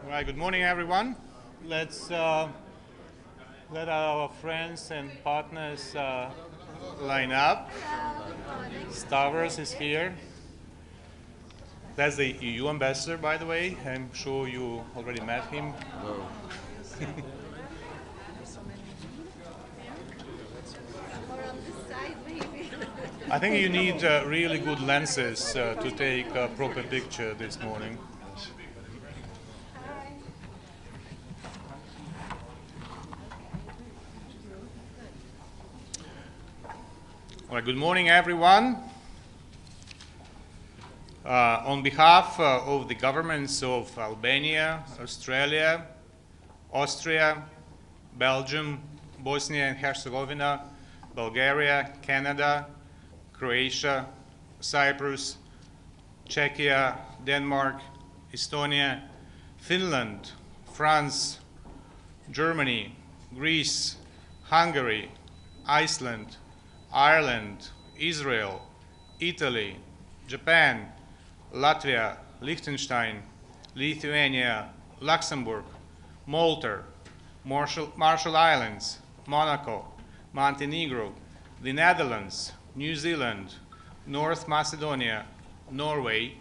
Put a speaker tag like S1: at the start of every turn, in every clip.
S1: All right, good morning, everyone. Let's let our friends and partners line up. Stavros is here. That's the EU ambassador, by the way. I'm sure you already met him.
S2: Hello.
S1: I think you need really good lenses to take a proper picture this morning. All right, good morning, everyone. On behalf of the governments of Albania, Australia, Austria, Belgium, Bosnia and Herzegovina, Bulgaria, Canada, Croatia, Cyprus, Czechia, Denmark, Estonia, Finland, France, Germany, Greece, Hungary, Iceland, Ireland, Israel, Italy, Japan, Latvia, Liechtenstein, Lithuania, Luxembourg, Malta, Marshall Islands, Monaco, Montenegro, the Netherlands, New Zealand, North Macedonia, Norway,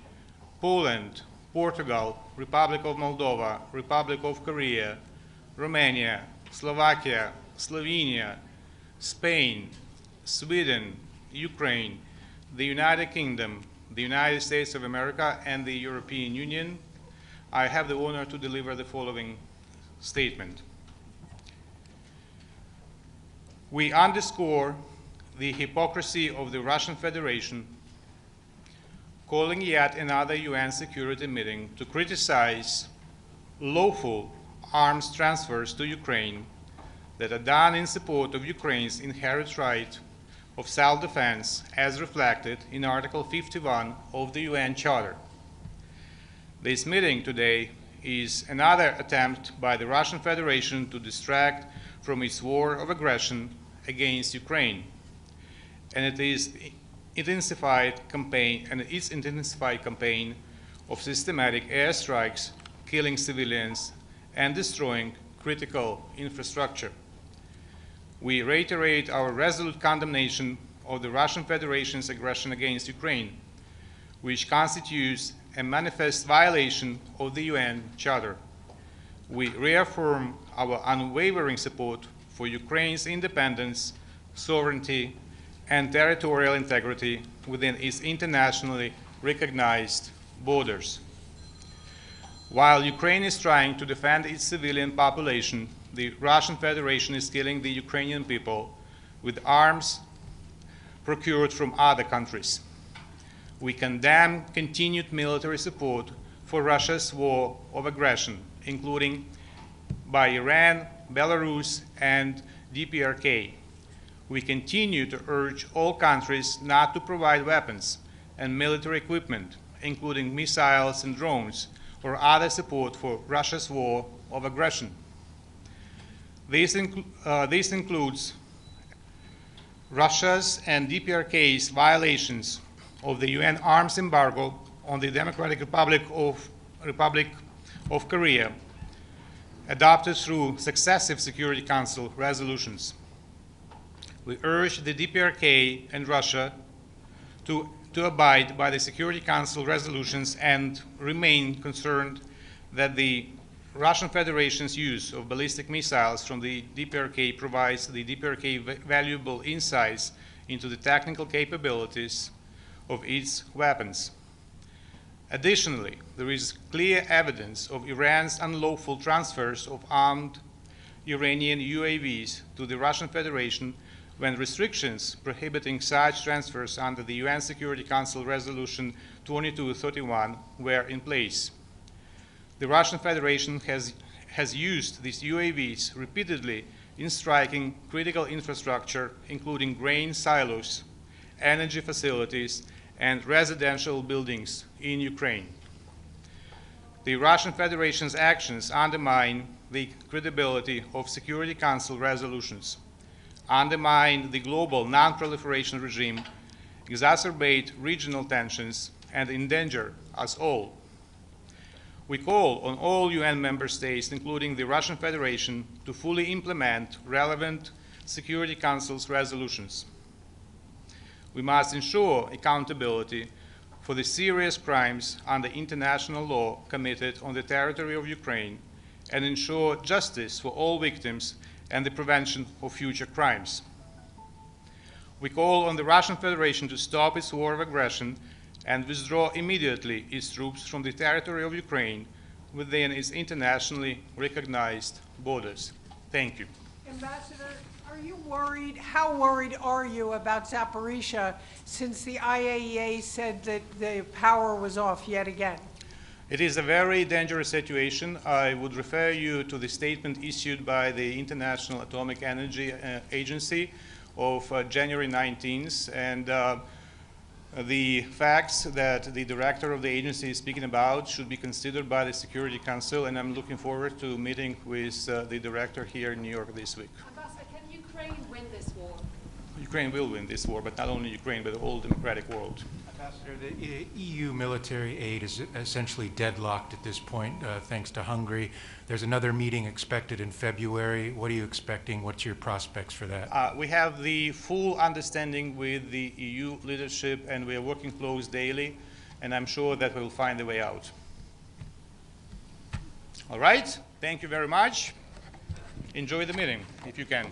S1: Poland, Portugal, Republic of Moldova, Republic of Korea, Romania, Slovakia, Slovenia, Spain, Sweden, Ukraine, the United Kingdom, the United States of America, and the European Union. I have the honor to deliver the following statement. We underscore the hypocrisy of the Russian Federation calling yet another UN security meeting to criticize lawful arms transfers to Ukraine that are done in support of Ukraine's inherent right of self-defense as reflected in Article 51 of the UN Charter. This meeting today is another attempt by the Russian Federation to distract from its war of aggression against Ukraine, and its intensified campaign of systematic airstrikes, killing civilians and destroying critical infrastructure. We reiterate our resolute condemnation of the Russian Federation's aggression against Ukraine, which constitutes a manifest violation of the UN Charter. We reaffirm our unwavering support for Ukraine's independence, sovereignty, and territorial integrity within its internationally recognized borders. While Ukraine is trying to defend its civilian population, the Russian Federation is killing the Ukrainian people with arms procured from other countries. We condemn continued military support for Russia's war of aggression, including by Iran, Belarus, and DPRK. We continue to urge all countries not to provide weapons and military equipment, including missiles and drones, or other support for Russia's war of aggression. This includes Russia's and DPRK's violations of the UN arms embargo on the Democratic Republic of Korea, adopted through successive Security Council resolutions. We urge the DPRK and Russia to abide by the Security Council resolutions and remain concerned that the Russian Federation's use of ballistic missiles from the DPRK provides the DPRK valuable insights into the technical capabilities of its weapons. Additionally, there is clear evidence of Iran's unlawful transfers of armed Iranian UAVs to the Russian Federation when restrictions prohibiting such transfers under the UN Security Council Resolution 2231 were in place. The Russian Federation has used these UAVs repeatedly in striking critical infrastructure, including grain silos, energy facilities, and residential buildings in Ukraine. The Russian Federation's actions undermine the credibility of Security Council resolutions, undermine the global non-proliferation regime, exacerbate regional tensions, and endanger us all. We call on all UN member states, including the Russian Federation, to fully implement relevant Security Council's resolutions. We must ensure accountability for the serious crimes under international law committed on the territory of Ukraine and ensure justice for all victims and the prevention of future crimes. We call on the Russian Federation to stop its war of aggression and withdraw immediately its troops from the territory of Ukraine within its internationally recognized borders. Thank you.
S2: Ambassador, are you worried? How worried are you about Zaporizhzhia since the IAEA said that the power was off yet again?
S1: It is a very dangerous situation. I would refer you to the statement issued by the International Atomic Energy Agency of January 19th, and the facts that the director of the agency is speaking about should be considered by the Security Council, and I'm looking forward to meeting with the director here in New York this week.
S3: Ambassador, can Ukraine win this war?
S1: Ukraine will win this war, but not only Ukraine, but the whole democratic world.
S4: Ambassador, the EU military aid is essentially deadlocked at this point, thanks to Hungary. There's another meeting expected in February. What are you expecting? What's your prospects for that?
S1: We have the full understanding with the EU leadership, and we are working close daily, and I'm sure that we'll find a way out. All right, thank you very much. Enjoy the meeting, if you can.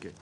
S5: Okay.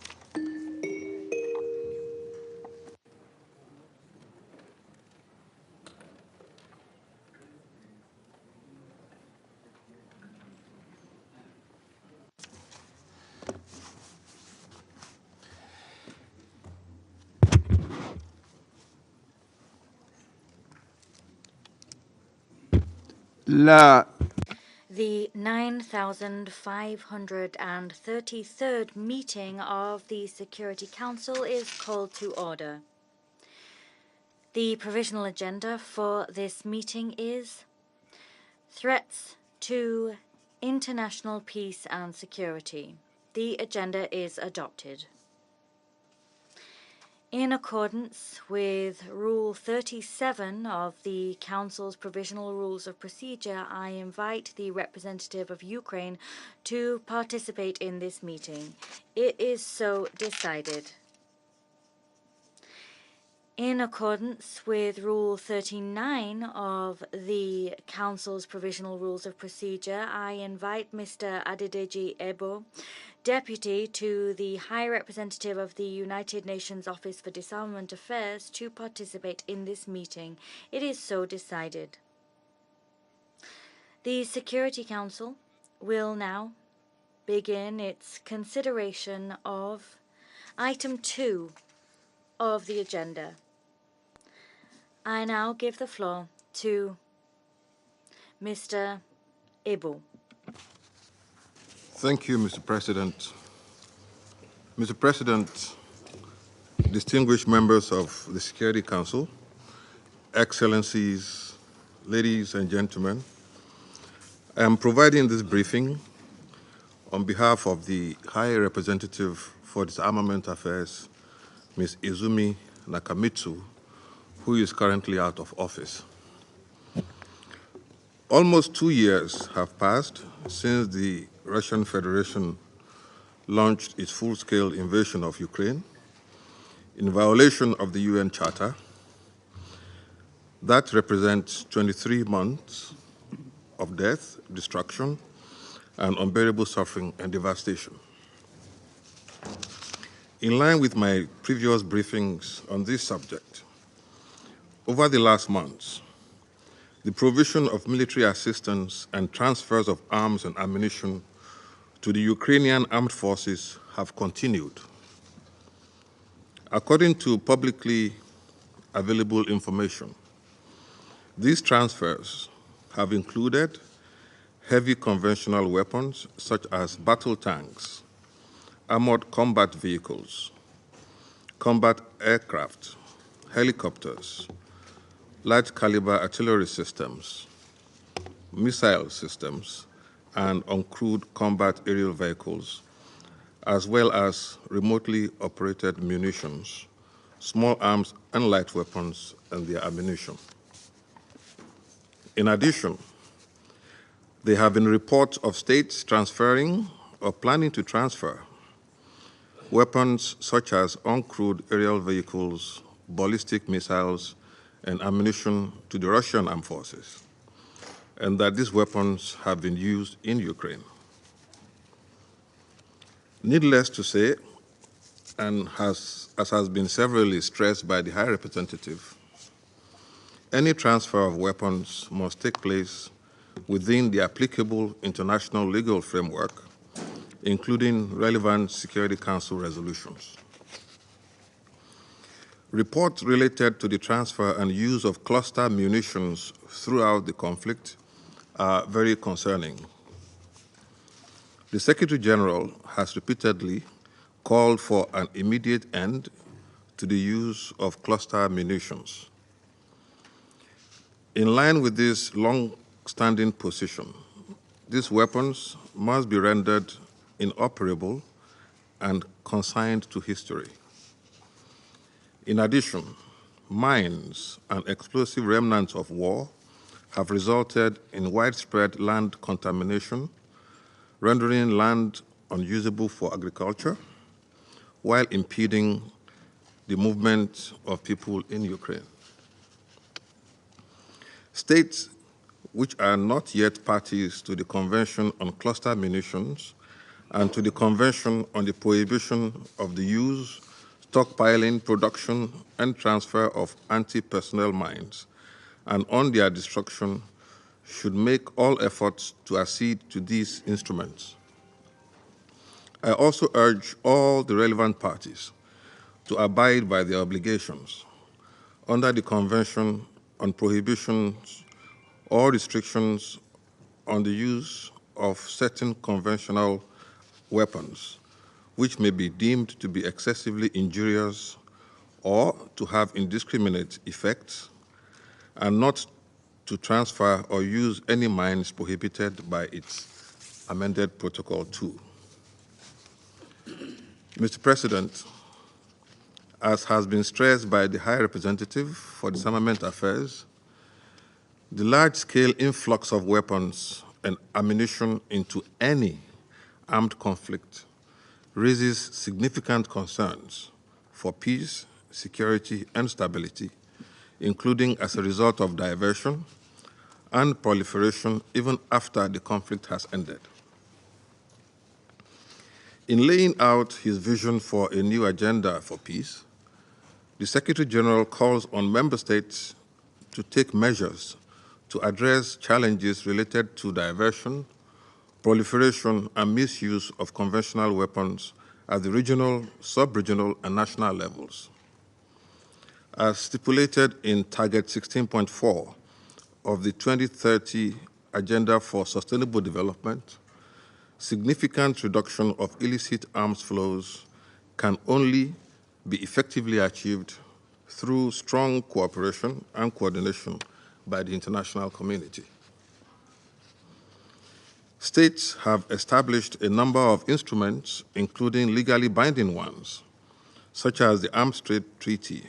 S6: The 9,533rd meeting of the Security Council is called to order. The provisional agenda for this meeting is threats to international peace and security. The agenda is adopted. In accordance with Rule 37 of the Council's Provisional Rules of Procedure, I invite the representative of Ukraine to participate in this meeting. It is so decided. In accordance with Rule 39 of the Council's Provisional Rules of Procedure, I invite Mr. Adedeji Ebo, Deputy to the High Representative of the United Nations Office for Disarmament Affairs, to participate in this meeting. It is so decided. The Security Council will now begin its consideration of Item 2 of the agenda. I now give the floor to Mr. Ebo.
S7: Thank you, Mr. President. Mr. President, distinguished members of the Security Council, Excellencies, ladies and gentlemen, I am providing this briefing on behalf of the High Representative for Disarmament Affairs, Ms. Izumi Nakamitsu, who is currently out of office. Almost 2 years have passed since the Russian Federation launched its full-scale invasion of Ukraine in violation of the UN Charter. That represents 23 months of death, destruction, and unbearable suffering and devastation. In line with my previous briefings on this subject, over the last months, the provision of military assistance and transfers of arms and ammunition to the Ukrainian armed forces have continued. According to publicly available information, these transfers have included heavy conventional weapons such as battle tanks, armored combat vehicles, combat aircraft, helicopters, large caliber artillery systems, missile systems, and uncrewed combat aerial vehicles, as well as remotely operated munitions, small arms and light weapons, and their ammunition. In addition, there have been reports of states transferring or planning to transfer weapons such as uncrewed aerial vehicles, ballistic missiles, and ammunition to the Russian armed forces, and that these weapons have been used in Ukraine. Needless to say, and as has been severally stressed by the High Representative, any transfer of weapons must take place within the applicable international legal framework, including relevant Security Council resolutions. Reports related to the transfer and use of cluster munitions throughout the conflict are very concerning. The Secretary General has repeatedly called for an immediate end to the use of cluster munitions. In line with this long-standing position, these weapons must be rendered inoperable and consigned to history. In addition, mines and explosive remnants of war have resulted in widespread land contamination, rendering land unusable for agriculture, while impeding the movement of people in Ukraine. States which are not yet parties to the Convention on Cluster Munitions and to the Convention on the Prohibition of the Use, Stockpiling, Production, and Transfer of Anti-Personnel Mines, and on their destruction, should make all efforts to accede to these instruments. I also urge all the relevant parties to abide by their obligations under the Convention on Prohibitions or Restrictions on the Use of Certain Conventional Weapons, which may be deemed to be excessively injurious or to have indiscriminate effects, and not to transfer or use any mines prohibited by its amended Protocol 2. Mr. President, as has been stressed by the High Representative for Disarmament Affairs, the large-scale influx of weapons and ammunition into any armed conflict raises significant concerns for peace, security, and stability, including as a result of diversion and proliferation even after the conflict has ended. In laying out his vision for a new agenda for peace, the Secretary General calls on member states to take measures to address challenges related to diversion, proliferation, and misuse of conventional weapons at the regional, sub-regional, and national levels. As stipulated in Target 16.4 of the 2030 Agenda for Sustainable Development, significant reduction of illicit arms flows can only be effectively achieved through strong cooperation and coordination by the international community. States have established a number of instruments, including legally binding ones, such as the Arms Trade Treaty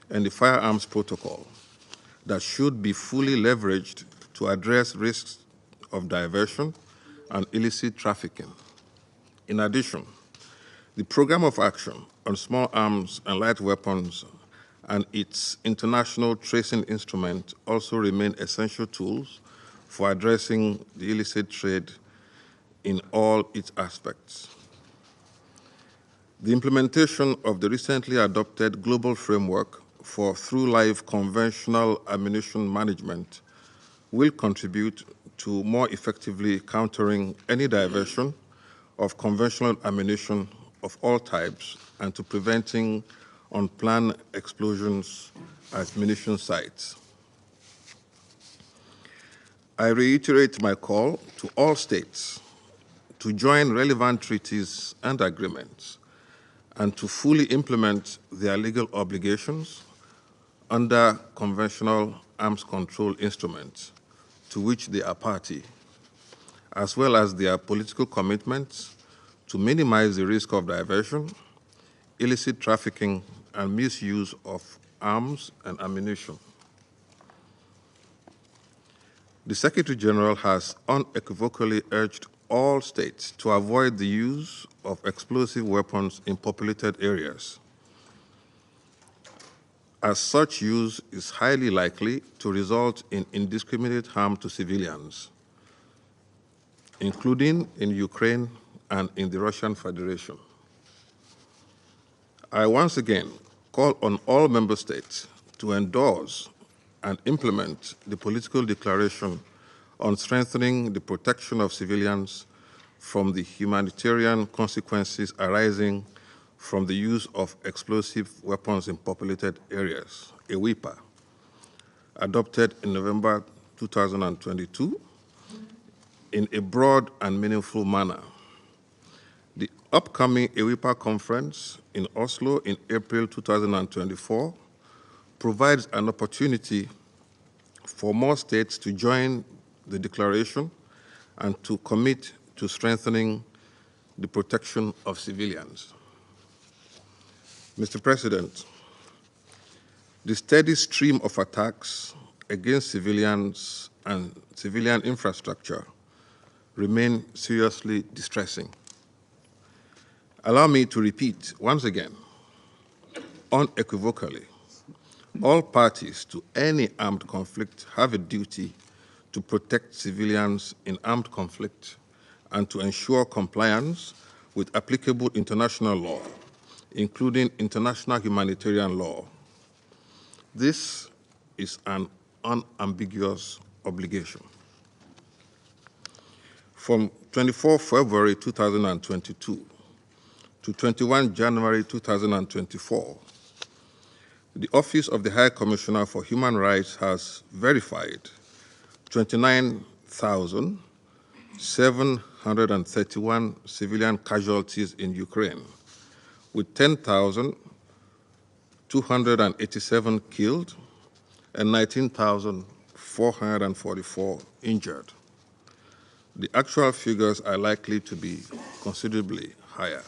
S7: and the Firearms Protocol, that should be fully leveraged to address risks of diversion and illicit trafficking. In addition, the Program of Action on Small Arms and Light Weapons and its international tracing instrument also remain essential tools for addressing the illicit trade in all its aspects. The implementation of the recently adopted Global Framework for Through-Life Conventional Ammunition Management will contribute to more effectively countering any diversion of conventional ammunition of all types and to preventing unplanned explosions at munition sites. I reiterate my call to all states to join relevant treaties and agreements and to fully implement their legal obligations under conventional arms control instruments to which they are party, as well as their political commitments to minimize the risk of diversion, illicit trafficking, and misuse of arms and ammunition. The Secretary General has unequivocally urged all states to avoid the use of explosive weapons in populated areas, as such use is highly likely to result in indiscriminate harm to civilians, including in Ukraine and in the Russian Federation. I once again call on all member states to endorse and implement the political declaration on strengthening the protection of civilians from the humanitarian consequences arising from the use of explosive weapons in populated areas, EWIPA, adopted in November 2022 in a broad and meaningful manner. The upcoming EWIPA conference in Oslo in April 2024 provides an opportunity for more states to join the declaration and to commit to strengthening the protection of civilians. Mr. President, the steady stream of attacks against civilians and civilian infrastructure remain seriously distressing. Allow me to repeat once again, unequivocally, all parties to any armed conflict have a duty to protect civilians in armed conflict and to ensure compliance with applicable international law, including international humanitarian law. This is an unambiguous obligation. From 24 February 2022 to 21 January 2024, the Office of the High Commissioner for Human Rights has verified 29,731 civilian casualties in Ukraine, with 10,287 killed and 19,444 injured. The actual figures are likely to be considerably higher.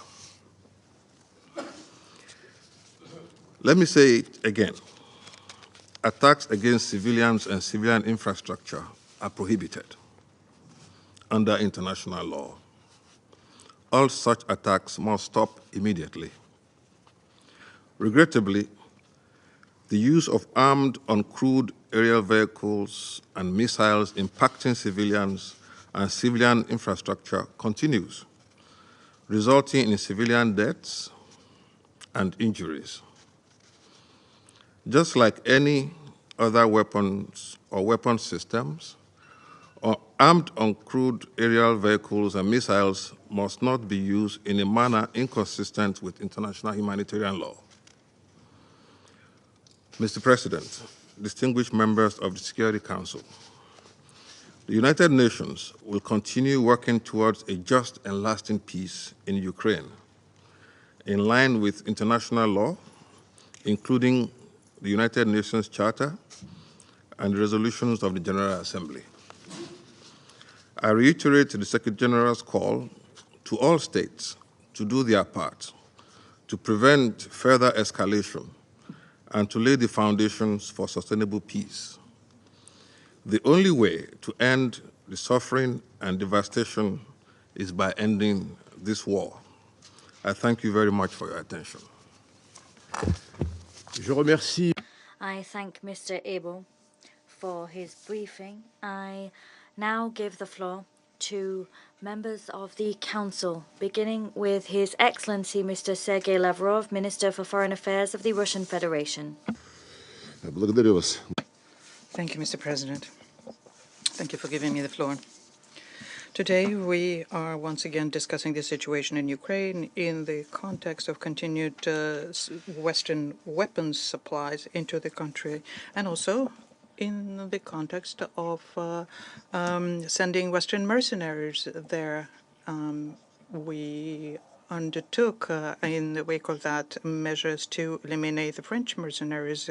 S7: Let me say it again. Attacks against civilians and civilian infrastructure are prohibited under international law. All such attacks must stop immediately. Regrettably, the use of armed, uncrewed aerial vehicles and missiles impacting civilians and civilian infrastructure continues, resulting in civilian deaths and injuries. Just like any other weapons or weapon systems, or armed uncrewed aerial vehicles and missiles must not be used in a manner inconsistent with international humanitarian law. Mr. President, distinguished members of the Security Council, the United Nations will continue working towards a just and lasting peace in Ukraine, in line with international law, including the United Nations Charter and the resolutions of the General Assembly. I reiterate the Secretary General's call to all states to do their part to prevent further escalation and to lay the foundations for sustainable peace. The only way to end the suffering and devastation is by ending this war. I thank you very much for your attention.
S5: Je remercie.
S6: I thank Mr. Abel for his briefing. I now give the floor to members of the Council, beginning with His Excellency Mr. Sergey Lavrov, Minister for Foreign Affairs of the Russian Federation.
S5: Благодарю вас.
S8: Thank you, Mr. President. Thank you for giving me the floor. Today, we are once again discussing the situation in Ukraine in the context of continued Western weapons supplies into the country, and also in the context of sending Western mercenaries there. We undertook, in the wake of that, measures to eliminate the French mercenaries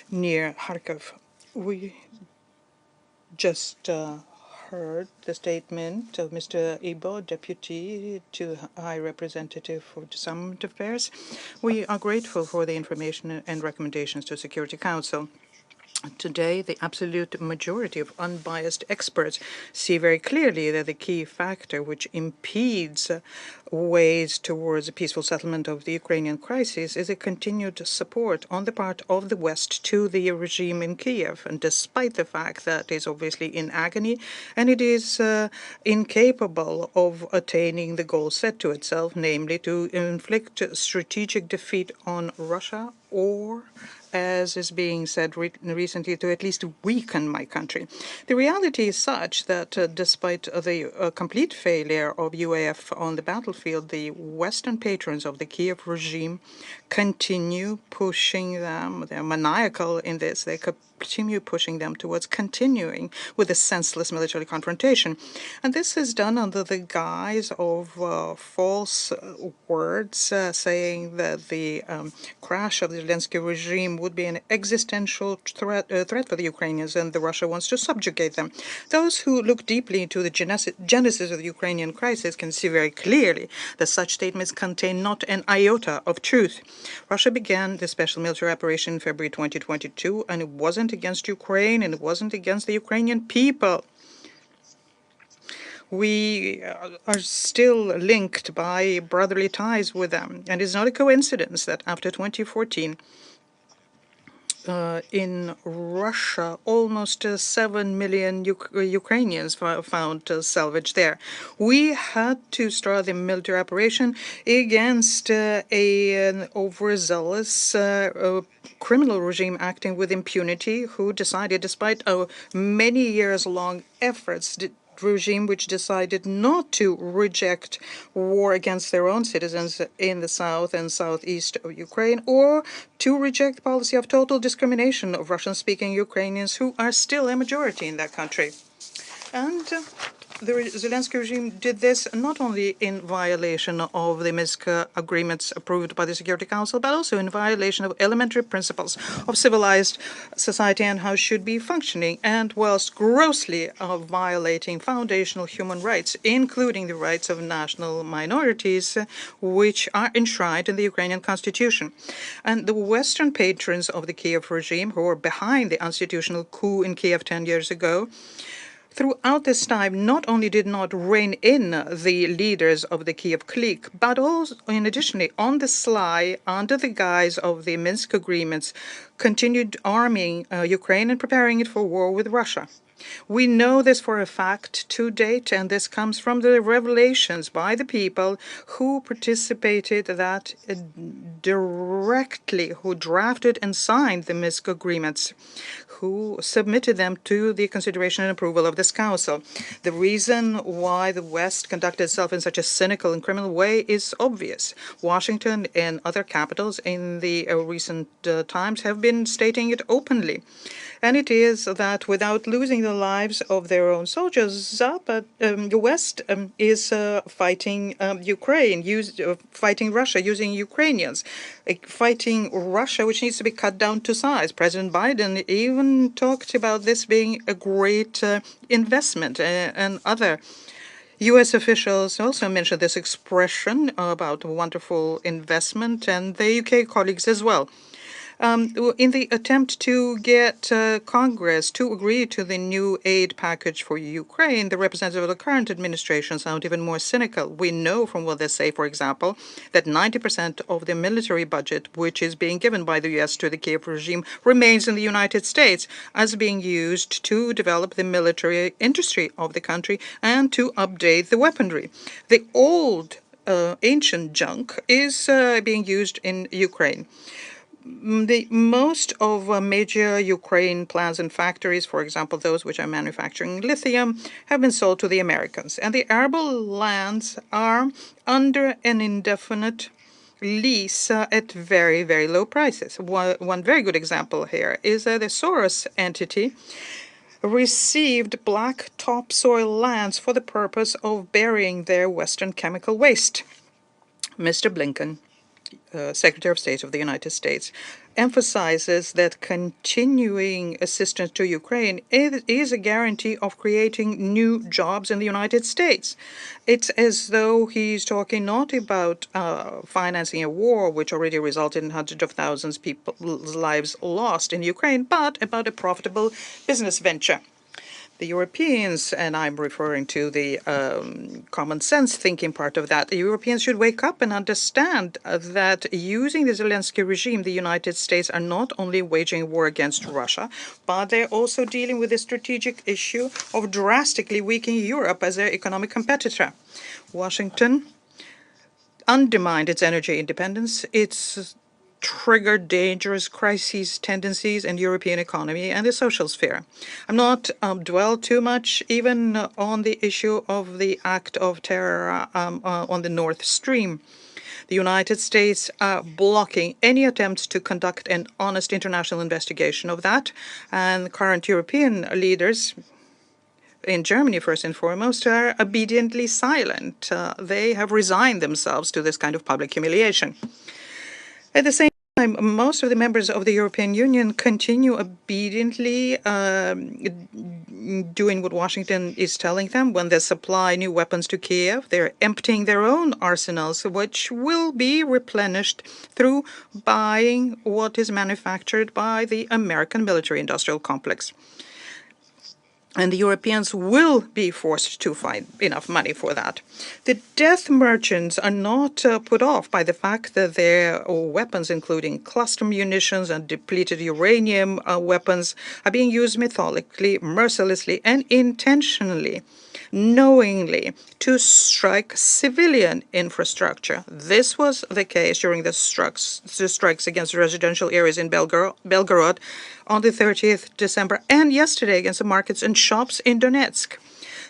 S8: near Kharkov. We just heard the statement of Mr. Ibo, Deputy to High Representative for Disarmament Affairs. We are grateful for the information and recommendations to Security Council. Today, the absolute majority of unbiased experts see very clearly that the key factor which impedes ways towards a peaceful settlement of the Ukrainian crisis is a continued support on the part of the West to the regime in Kiev. And despite the fact that it is obviously in agony and it is incapable of attaining the goal set to itself, namely to inflict strategic defeat on Russia, or, as is being said recently, to at least weaken my country. The reality is such that despite the complete failure of UAF on the battlefield, the Western patrons of the Kiev regime continue pushing them. They're maniacal in this. They continue pushing them towards continuing with a senseless military confrontation. And this is done under the guise of false words, saying that the crash of the Zelensky regime would be an existential threat for the Ukrainians, and Russia wants to subjugate them. Those who look deeply into the genesis of the Ukrainian crisis can see very clearly that such statements contain not an iota of truth. Russia began the special military operation in February 2022, and it wasn't against Ukraine, and it wasn't against the Ukrainian people. We are still linked by brotherly ties with them, and it's not a coincidence that after 2014, in Russia, almost 7 million Ukrainians found salvage there. We had to start the military operation against an overzealous criminal regime acting with impunity, who decided, despite many years-long efforts, regime which decided not to reject war against their own citizens in the south and southeast of Ukraine, or to reject the policy of total discrimination of Russian-speaking Ukrainians who are still a majority in that country. And the Zelensky regime did this not only in violation of the Minsk agreements approved by the Security Council, but also in violation of elementary principles of civilized society and how it should be functioning, and whilst grossly violating foundational human rights, including the rights of national minorities, which are enshrined in the Ukrainian constitution. And the Western patrons of the Kiev regime, who were behind the unconstitutional coup in Kiev 10 years ago, throughout this time, not only did not rein in the leaders of the Kiev clique, but also, in addition, on the sly, under the guise of the Minsk agreements, continued arming Ukraine and preparing it for war with Russia. We know this for a fact to date, and this comes from the revelations by the people who participated that directly, who drafted and signed the Minsk agreements, who submitted them to the consideration and approval of this council. The reason why the West conducted itself in such a cynical and criminal way is obvious. Washington and other capitals in the recent times have been stating it openly. And it is that without losing the lives of their own soldiers, the West is fighting Ukraine, fighting Russia using Ukrainians, fighting Russia, which needs to be cut down to size. President Biden even talked about this being a great investment, and other U.S. officials also mentioned this expression about wonderful investment, and the UK colleagues as well. In the attempt to get Congress to agree to the new aid package for Ukraine, the representatives of the current administration sound even more cynical. We know from what they say, for example, that 90% of the military budget, which is being given by the U.S. to the Kiev regime, remains in the United States as being used to develop the military industry of the country and to update the weaponry. The old, ancient junk is being used in Ukraine. Most of major Ukraine plants and factories, for example, those which are manufacturing lithium, have been sold to the Americans. And the arable lands are under an indefinite lease at very, very low prices. One very good example here is the Soros entity received black topsoil lands for the purpose of burying their Western chemical waste. Mr. Blinken, Secretary of State of the United States, emphasizes that continuing assistance to Ukraine is a guarantee of creating new jobs in the United States. It's as though he's talking not about financing a war, which already resulted in hundreds of thousands of people's lives lost in Ukraine, but about a profitable business venture. The Europeans, and I'm referring to the common sense thinking part of that, the Europeans should wake up and understand that using the Zelensky regime, the United States are not only waging war against Russia, but they're also dealing with the strategic issue of drastically weakening Europe as their economic competitor. Washington undermined its energy independence. It's triggered dangerous crises tendencies in European economy and the social sphere. I'm not dwell too much even on the issue of the act of terror on the Nord Stream. The United States are blocking any attempts to conduct an honest international investigation of that, and current European leaders, in Germany first and foremost, are obediently silent. They have resigned themselves to this kind of public humiliation. At the same time, most of the members of the European Union continue obediently doing what Washington is telling them. When they supply new weapons to Kiev, they're emptying their own arsenals, which will be replenished through buying what is manufactured by the American military-industrial complex. and the Europeans will be forced to find enough money for that. The death merchants are not put off by the fact that their weapons, including cluster munitions and depleted uranium weapons, are being used methodically, mercilessly, and intentionally, knowingly, to strike civilian infrastructure. This was the case during the strikes against residential areas in Belgorod on the 30th December, and yesterday against the markets and shops in Donetsk.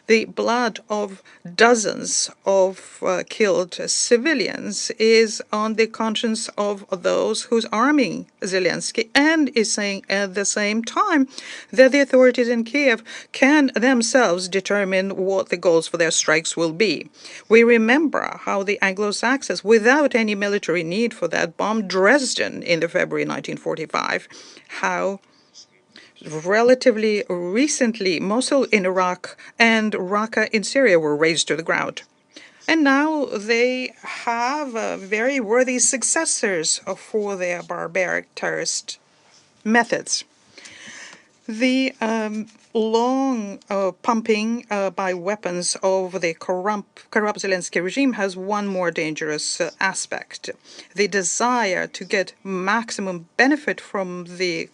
S8: The blood of dozens of killed civilians is on the conscience of those who's arming Zelensky, and is saying at the same time that the authorities in Kiev can themselves determine what the goals for their strikes will be. We remember how the Anglo-Saxons, without any military need for that, bombed Dresden in the February 1945, how relatively recently, Mosul in Iraq and Raqqa in Syria were razed to the ground. And now they have very worthy successors for their barbaric terrorist methods. The long pumping by weapons of the corrupt Zelensky regime has one more dangerous aspect. The desire to get maximum benefit from the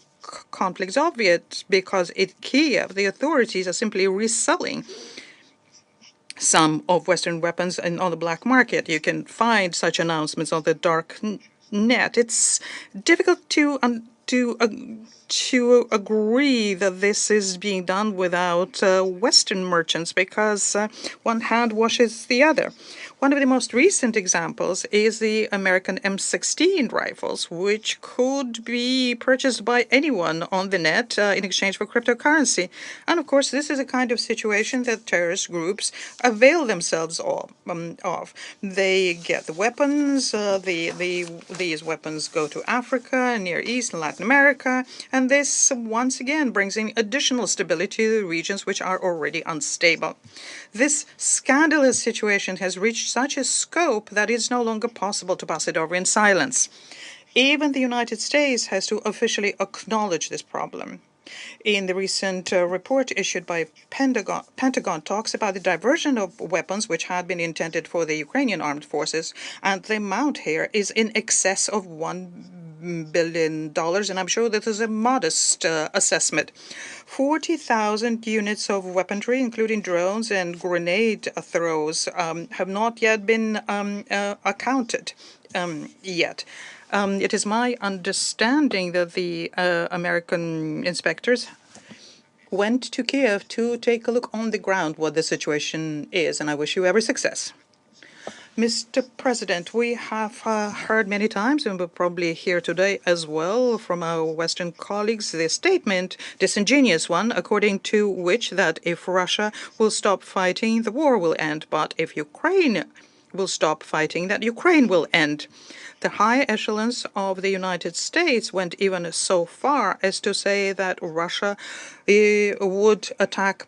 S8: conflict is obvious because in Kiev, the authorities are simply reselling some of Western weapons on the black market. You can find such announcements on the dark net. It's difficult to agree that this is being done without Western merchants because one hand washes the other. One of the most recent examples is the American M16 rifles, which could be purchased by anyone on the net in exchange for cryptocurrency. And of course, this is a kind of situation that terrorist groups avail themselves of. They get the weapons, these weapons go to Africa, Near East, and Latin America, and this once again brings in additional stability to the regions which are already unstable. This scandalous situation has reached such a scope that it's no longer possible to pass it over in silence. Even the United States has to officially acknowledge this problem. In the recent report issued by Pentagon talks about the diversion of weapons which had been intended for the Ukrainian armed forces, and the amount here is in excess of $1 billion, and I'm sure this is a modest assessment. 40,000 units of weaponry, including drones and grenade throws, have not yet been accounted yet. It is my understanding that the American inspectors went to Kiev to take a look on the ground what the situation is, and I wish you every success. Mr. President, we have heard many times, and we'll probably hear today as well from our Western colleagues, the statement, disingenuous one, according to which that if Russia will stop fighting, the war will end, but if Ukraine will stop fighting, that Ukraine will end. The high echelons of the United States went even so far as to say that Russia would attack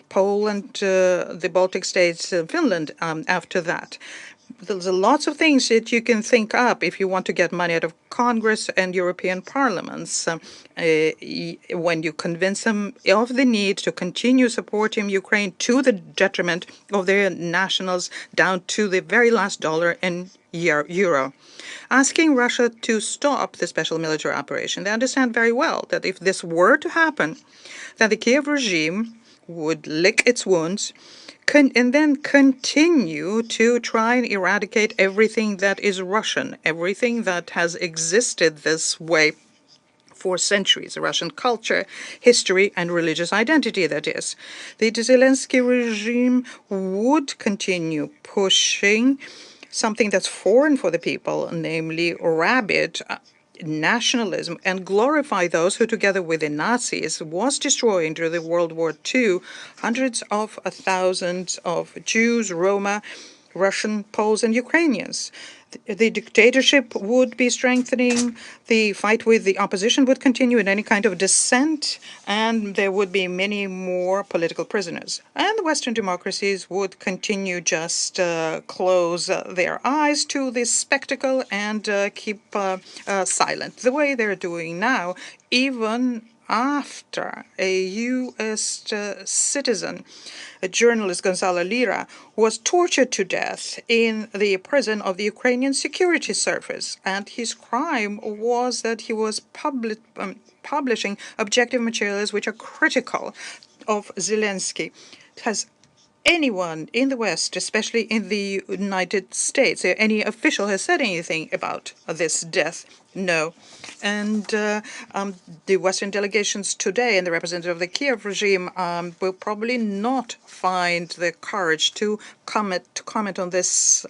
S8: Poland, the Baltic states, Finland after that. There's lots of things that you can think up if you want to get money out of Congress and European parliaments when you convince them of the need to continue supporting Ukraine to the detriment of their nationals down to the very last dollar and euro. Asking Russia to stop the special military operation, they understand very well that if this were to happen, that the Kiev regime would lick its wounds and then continue to try and eradicate everything that is Russian, everything that has existed this way for centuries, Russian culture, history, and religious identity, that is. The Zelensky regime would continue pushing something that's foreign for the people, namely rabid nationalism, and glorify those who, together with the Nazis, was destroying during the World War II hundreds of thousands of Jews, Roma, Russian, Poles, and Ukrainians. The dictatorship would be strengthening, the fight with the opposition would continue in any kind of dissent, and there would be many more political prisoners. And the Western democracies would continue just close their eyes to this spectacle and keep silent, the way they're doing now, even after a U.S. citizen, a journalist, Gonzalo Lira, was tortured to death in the prison of the Ukrainian Security Service. And his crime was that he was publishing objective materials which are critical of Zelensky. Has anyone in the West, especially in the United States, any official has said anything about this death? No. And the Western delegations today and the representative of the Kiev regime will probably not find the courage to comment on this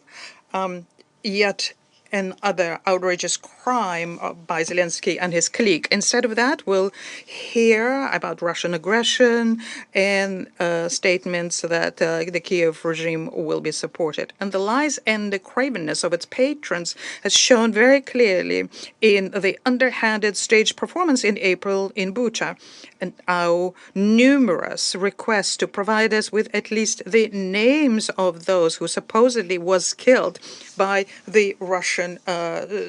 S8: yet another outrageous crime by Zelensky and his clique. Instead of that, we'll hear about Russian aggression and statements that the Kiev regime will be supported. And the lies and the cravenness of its patrons has shown very clearly in the underhanded stage performance in April in Bucha, and our numerous requests to provide us with at least the names of those who supposedly was killed by the Russian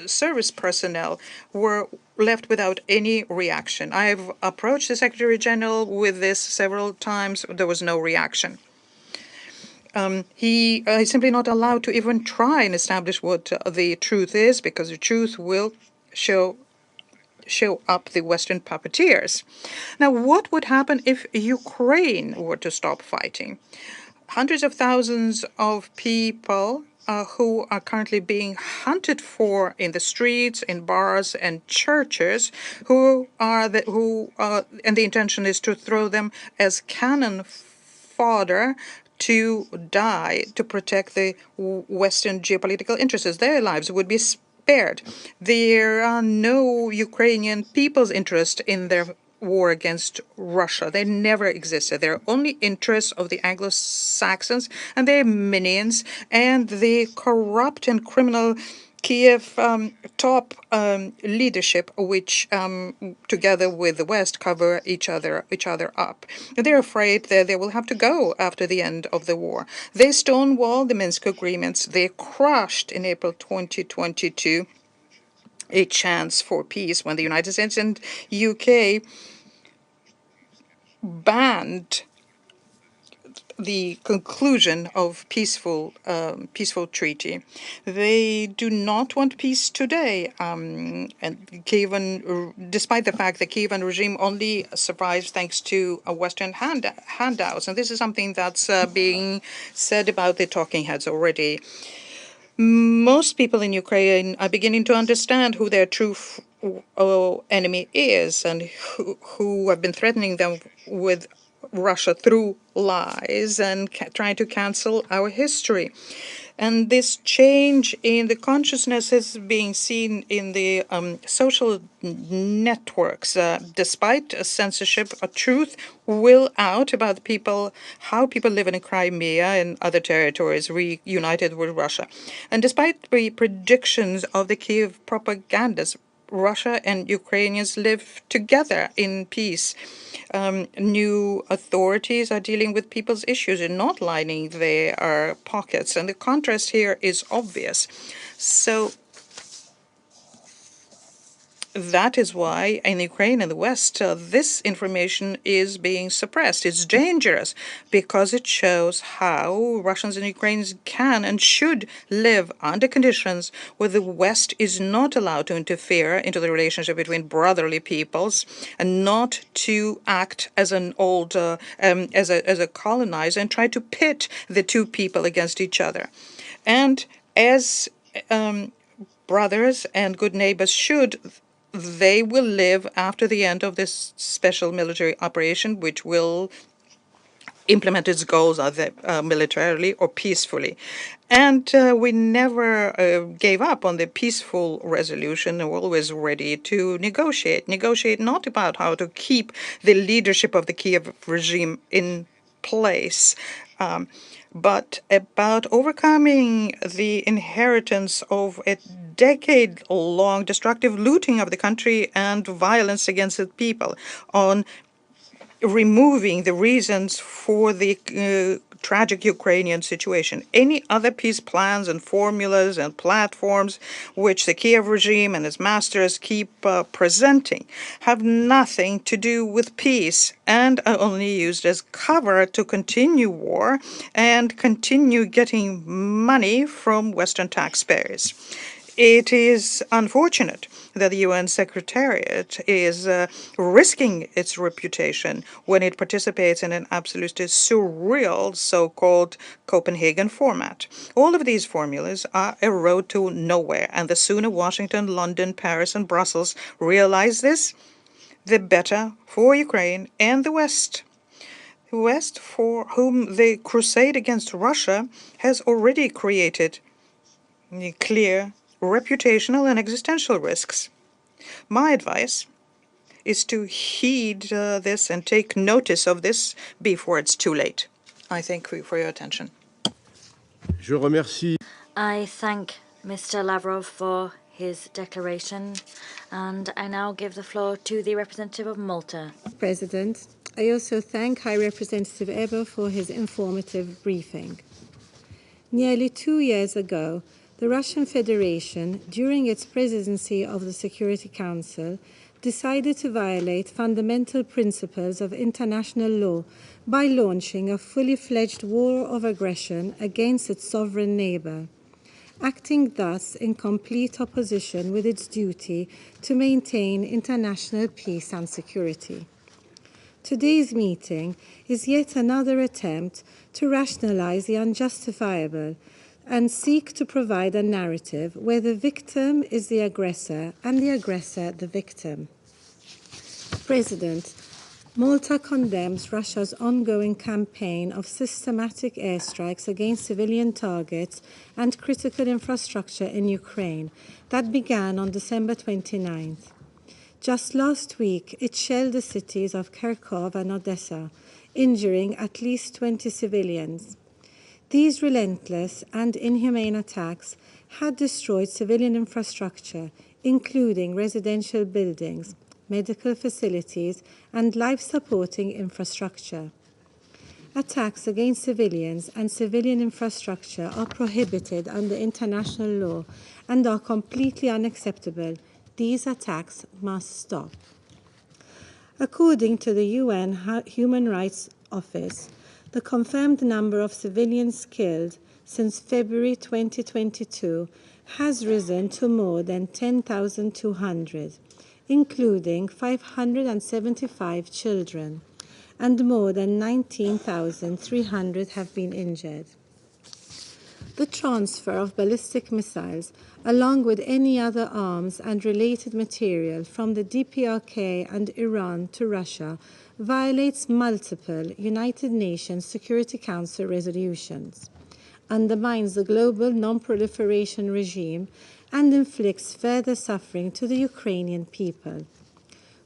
S8: service personnel were left without any reaction. I have approached the Secretary General with this several times. There was no reaction. He is simply not allowed to even try and establish what the truth is, because the truth will show up the Western puppeteers. Now, what would happen if Ukraine were to stop fighting? Hundreds of thousands of people who are currently being hunted for in the streets, in bars and churches, and the intention is to throw them as cannon fodder to die to protect the Western geopolitical interests. Their lives would be spared. There are no Ukrainian people's interest in their war against Russia. They never existed. They're only interests of the Anglo-Saxons and their minions and the corrupt and criminal Kiev top leadership, which together with the West cover each other up. They're afraid that they will have to go after the end of the war. They stonewalled the Minsk agreements. They crushed in April 2022 a chance for peace when the United States and UK banned the conclusion of peaceful treaty. They do not want peace today, and Kievan, despite the fact that Kievan regime only survives thanks to Western handouts, and this is something that's being said about the talking heads already. Most people in Ukraine are beginning to understand who their true enemy is and who have been threatening them with Russia through lies and trying to cancel our history. And this change in the consciousness is being seen in the social networks. Despite censorship, a truth will out about people, how people live in Crimea and other territories reunited with Russia. And despite the predictions of the Kiev propagandists, Russia and Ukrainians live together in peace. New authorities are dealing with people's issues and not lining their pockets. And the contrast here is obvious. So that is why in Ukraine and the West, this information is being suppressed. It's dangerous because it shows how Russians and Ukrainians can and should live under conditions where the West is not allowed to interfere into the relationship between brotherly peoples and not to act as an old, as a colonizer and try to pit the two people against each other. And as brothers and good neighbors should, they will live after the end of this special military operation, which will implement its goals either militarily or peacefully. And we never gave up on the peaceful resolution. We're always ready to negotiate. Negotiate not about how to keep the leadership of the Kiev regime in place, but about overcoming the inheritance of a decade-long destructive looting of the country and violence against the people, on removing the reasons for the tragic Ukrainian situation. Any other peace plans and formulas and platforms which the Kiev regime and its masters keep presenting have nothing to do with peace and are only used as cover to continue war and continue getting money from Western taxpayers. It is unfortunate that the UN Secretariat is risking its reputation when it participates in an absolutely surreal so-called Copenhagen format. All of these formulas are a road to nowhere, and the sooner Washington, London, Paris, and Brussels realize this, the better for Ukraine and the West. The West, for whom the crusade against Russia has already created clear reputational and existential risks. My advice is to heed this and take notice of this before it's too late. I thank you for your attention.
S5: Je remercie.
S6: I thank Mr. Lavrov for his declaration, and I now give the floor to the representative of Malta.
S9: President, I also thank High Representative Ebo for his informative briefing. Nearly 2 years ago, the Russian Federation, during its presidency of the Security Council, decided to violate fundamental principles of international law by launching a fully fledged war of aggression against its sovereign neighbor, acting thus in complete opposition with its duty to maintain international peace and security. Today's meeting is yet another attempt to rationalize the unjustifiable and seek to provide a narrative where the victim is the aggressor and the aggressor the victim. President, Malta condemns Russia's ongoing campaign of systematic airstrikes against civilian targets and critical infrastructure in Ukraine that began on December 29th. Just last week, it shelled the cities of Kharkov and Odessa, injuring at least 20 civilians. These relentless and inhumane attacks had destroyed civilian infrastructure, including residential buildings, medical facilities, and life-supporting infrastructure. Attacks against civilians and civilian infrastructure are prohibited under international law and are completely unacceptable. These attacks must stop. According to the UN Human Rights Office, the confirmed number of civilians killed since February 2022 has risen to more than 10,200, including 575 children, and more than 19,300 have been injured. The transfer of ballistic missiles, along with any other arms and related material from the DPRK and Iran to Russia, violates multiple United Nations Security Council resolutions, undermines the global non-proliferation regime, and inflicts further suffering to the Ukrainian people.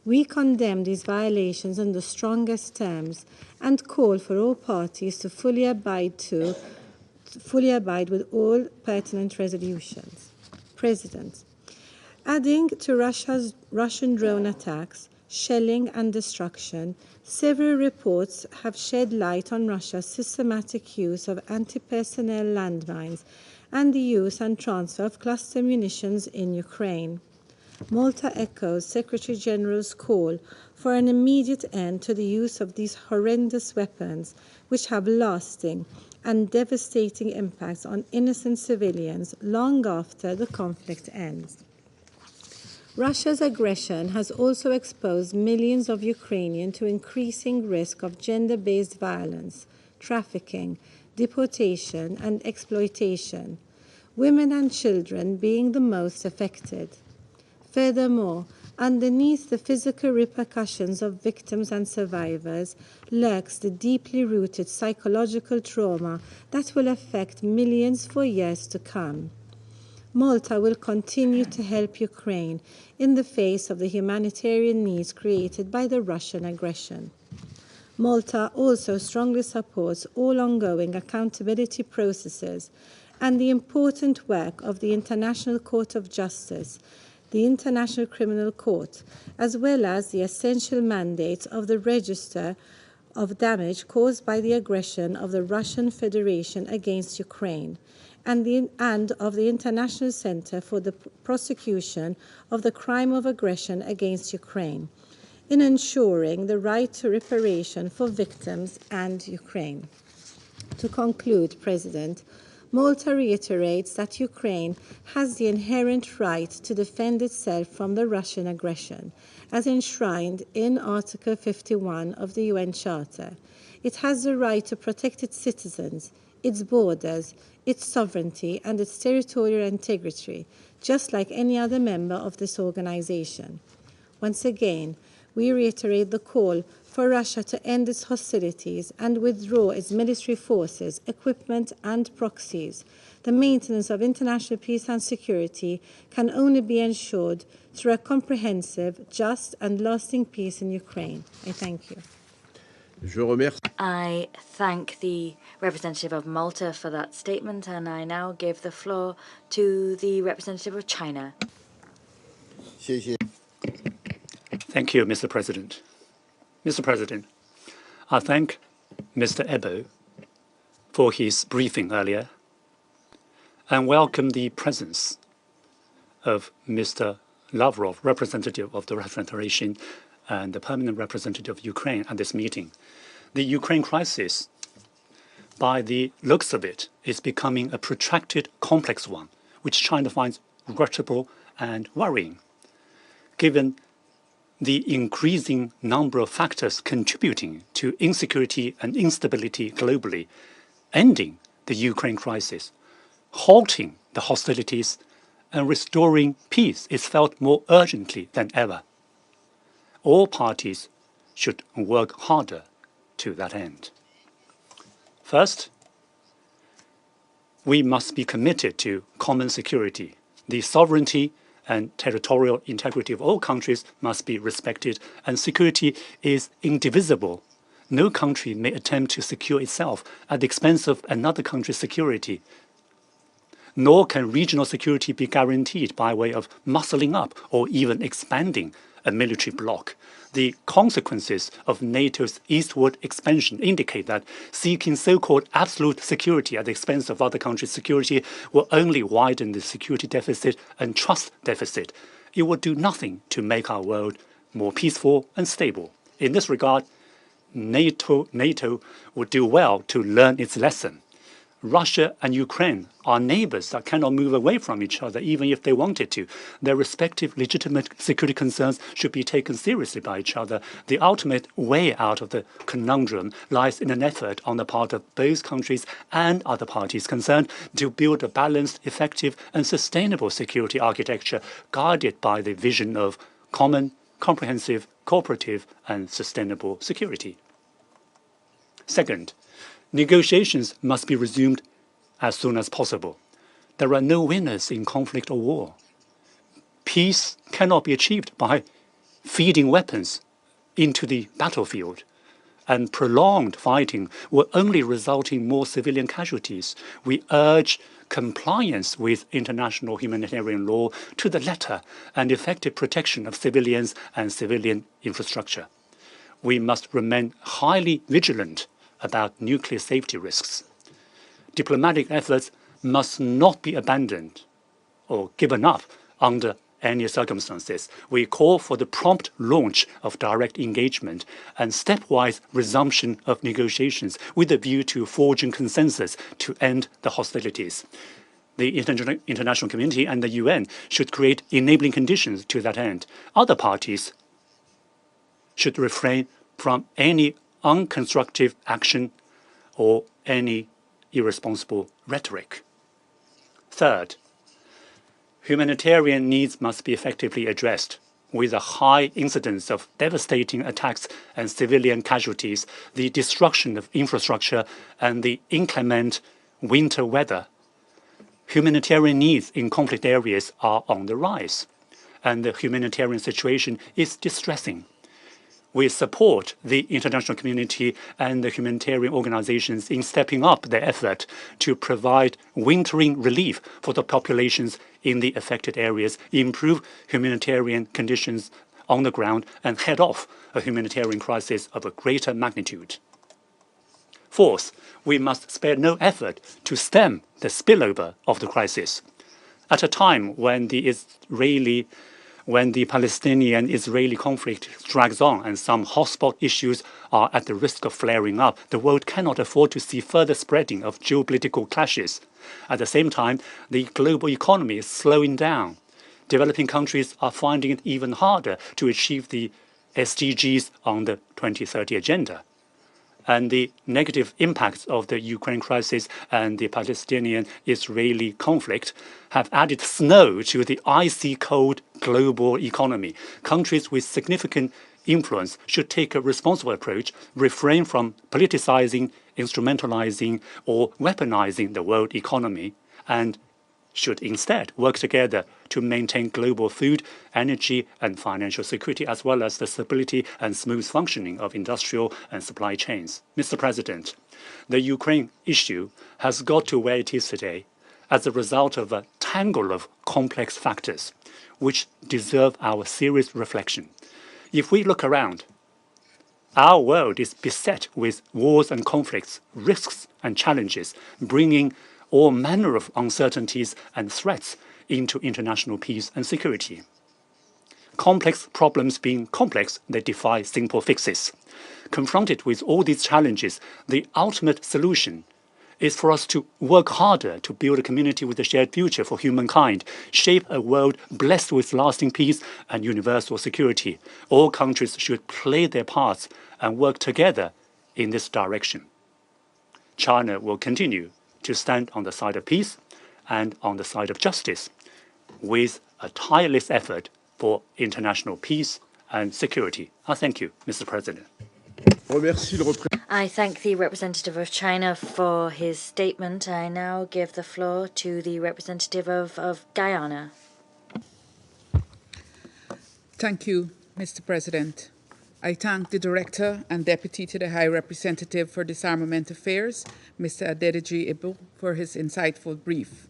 S9: We condemn these violations in the strongest terms and call for all parties to fully abide with all pertinent resolutions. President, adding to Russian drone attacks, shelling and destruction, several reports have shed light on Russia's systematic use of anti-personnel landmines and the use and transfer of cluster munitions in Ukraine. Malta echoes Secretary General's call for an immediate end to the use of these horrendous weapons, which have lasting and devastating impacts on innocent civilians long after the conflict ends. Russia's aggression has also exposed millions of Ukrainians to increasing risk of gender-based violence, trafficking, deportation, and exploitation, women and children being the most affected. Furthermore, underneath the physical repercussions of victims and survivors lurks the deeply rooted psychological trauma that will affect millions for years to come. Malta will continue to help Ukraine in the face of the humanitarian needs created by the Russian aggression. Malta also strongly supports all ongoing accountability processes and the important work of the International Court of Justice, the International Criminal Court, as well as the essential mandates of the Register of damage caused by the aggression of the Russian Federation against Ukraine, and of the International Center for the Prosecution of the Crime of Aggression against Ukraine, in ensuring the right to reparation for victims and Ukraine. To conclude, President, Malta reiterates that Ukraine has the inherent right to defend itself from the Russian aggression, as enshrined in Article 51 of the UN Charter. It has the right to protect its citizens, its borders, its sovereignty, and its territorial integrity, just like any other member of this organization. Once again, we reiterate the call for Russia to end its hostilities and withdraw its military forces, equipment, and proxies. The maintenance of international peace and security can only be ensured through a comprehensive, just, and lasting peace in Ukraine. I thank you.
S6: I thank the representative of Malta for that statement, and I now give the floor to the representative of China.
S10: Thank you, Mr. President. Mr. President, I thank Mr. Ebo for his briefing earlier and welcome the presence of Mr. Lavrov, representative of the Russian Federation and the permanent representative of Ukraine at this meeting. The Ukraine crisis, by the looks of it, is becoming a protracted, complex one, which China finds regrettable and worrying, given the increasing number of factors contributing to insecurity and instability globally. Ending the Ukraine crisis, halting the hostilities, and restoring peace is felt more urgently than ever. All parties should work harder to that end. First, we must be committed to common security. The sovereignty and territorial integrity of all countries must be respected, and security is indivisible. No country may attempt to secure itself at the expense of another country's security. Nor can regional security be guaranteed by way of muscling up or even expanding a military bloc. The consequences of NATO's eastward expansion indicate that seeking so-called absolute security at the expense of other countries' security will only widen the security deficit and trust deficit. It will do nothing to make our world more peaceful and stable. In this regard, NATO would do well to learn its lesson. Russia and Ukraine are neighbors that cannot move away from each other, even if they wanted to. Their respective legitimate security concerns should be taken seriously by each other. The ultimate way out of the conundrum lies in an effort on the part of both countries and other parties concerned to build a balanced, effective, and sustainable security architecture guided by the vision of common, comprehensive, cooperative, and sustainable security. Second, negotiations must be resumed as soon as possible. There are no winners in conflict or war. Peace cannot be achieved by feeding weapons into the battlefield, and prolonged fighting will only result in more civilian casualties. We urge compliance with international humanitarian law to the letter and effective protection of civilians and civilian infrastructure. We must remain highly vigilant about nuclear safety risks. Diplomatic efforts must not be abandoned or given up under any circumstances. We call for the prompt launch of direct engagement and stepwise resumption of negotiations with a view to forging consensus to end the hostilities. The international community and the UN should create enabling conditions to that end. Other parties should refrain from any unconstructive action or any irresponsible rhetoric. Third, humanitarian needs must be effectively addressed. With a high incidence of devastating attacks and civilian casualties, the destruction of infrastructure, and the inclement winter weather, humanitarian needs in conflict areas are on the rise, and the humanitarian situation is distressing. We support the international community and the humanitarian organizations in stepping up their effort to provide wintering relief for the populations in the affected areas, improve humanitarian conditions on the ground and head off a humanitarian crisis of a greater magnitude. Fourth, we must spare no effort to stem the spillover of the crisis. At a time when the Palestinian-Israeli conflict drags on and some hotspot issues are at the risk of flaring up, the world cannot afford to see further spreading of geopolitical clashes. At the same time, the global economy is slowing down. Developing countries are finding it even harder to achieve the SDGs on the 2030 agenda. And the negative impacts of the Ukraine crisis and the Palestinian-Israeli conflict have added snow to the icy cold global economy. Countries with significant influence should take a responsible approach, refrain from politicizing, instrumentalizing, or weaponizing the world economy, and should instead work together to maintain global food, energy, and financial security, as well as the stability and smooth functioning of industrial and supply chains. Mr. President, the Ukraine issue has got to where it is today as a result of a tangle of complex factors, which deserve our serious reflection. If we look around, our world is beset with wars and conflicts, risks and challenges, bringing all manner of uncertainties and threats into international peace and security. Complex problems being complex, they defy simple fixes. Confronted with all these challenges, the ultimate solution is for us to work harder to build a community with a shared future for humankind, shape a world blessed with lasting peace and universal security. All countries should play their parts and work together in this direction. China will continue to stand on the side of peace and on the side of justice with a tireless effort for international peace and security. I thank you, Mr. President.
S6: I thank the representative of China for his statement. I now give the floor to the representative of Guyana.
S11: Thank you, Mr. President. I thank the Director and Deputy to the High Representative for Disarmament Affairs, Mr. Adedeji Ebo, for his insightful brief.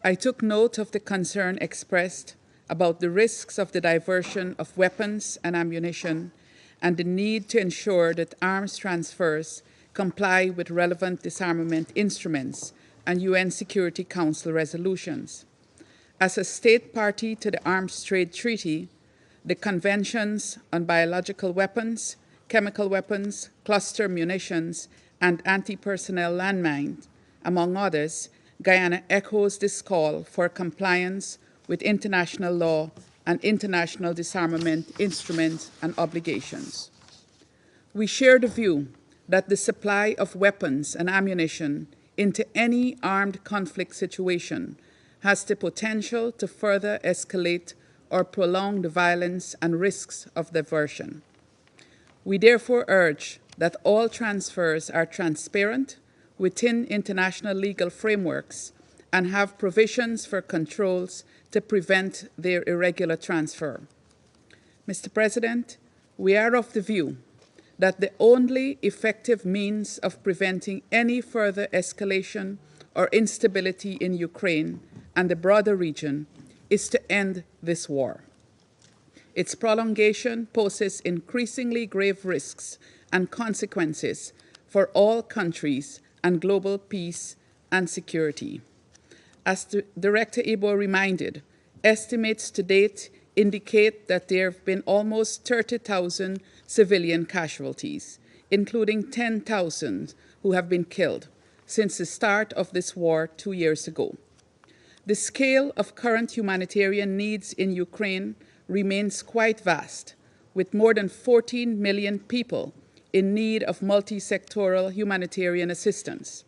S11: I took note of the concern expressed about the risks of the diversion of weapons and ammunition and the need to ensure that arms transfers comply with relevant disarmament instruments and UN Security Council resolutions. As a state party to the Arms Trade Treaty, the Conventions on Biological Weapons, Chemical Weapons, Cluster Munitions, and Anti-Personnel Landmines, among others, Guyana echoes this call for compliance with international law and international disarmament instruments and obligations. We share the view that the supply of weapons and ammunition into any armed conflict situation has the potential to further escalate or prolong the violence and risks of diversion. We therefore urge that all transfers are transparent within international legal frameworks and have provisions for controls to prevent their irregular transfer. Mr. President, we are of the view that the only effective means of preventing any further escalation or instability in Ukraine and the broader region is to end this war. Its prolongation poses increasingly grave risks and consequences for all countries and global peace and security. As Director Ebo reminded, estimates to date indicate that there have been almost 30,000 civilian casualties, including 10,000 who have been killed since the start of this war 2 years ago. The scale of current humanitarian needs in Ukraine remains quite vast, with more than 14 million people in need of multi-sectoral humanitarian assistance.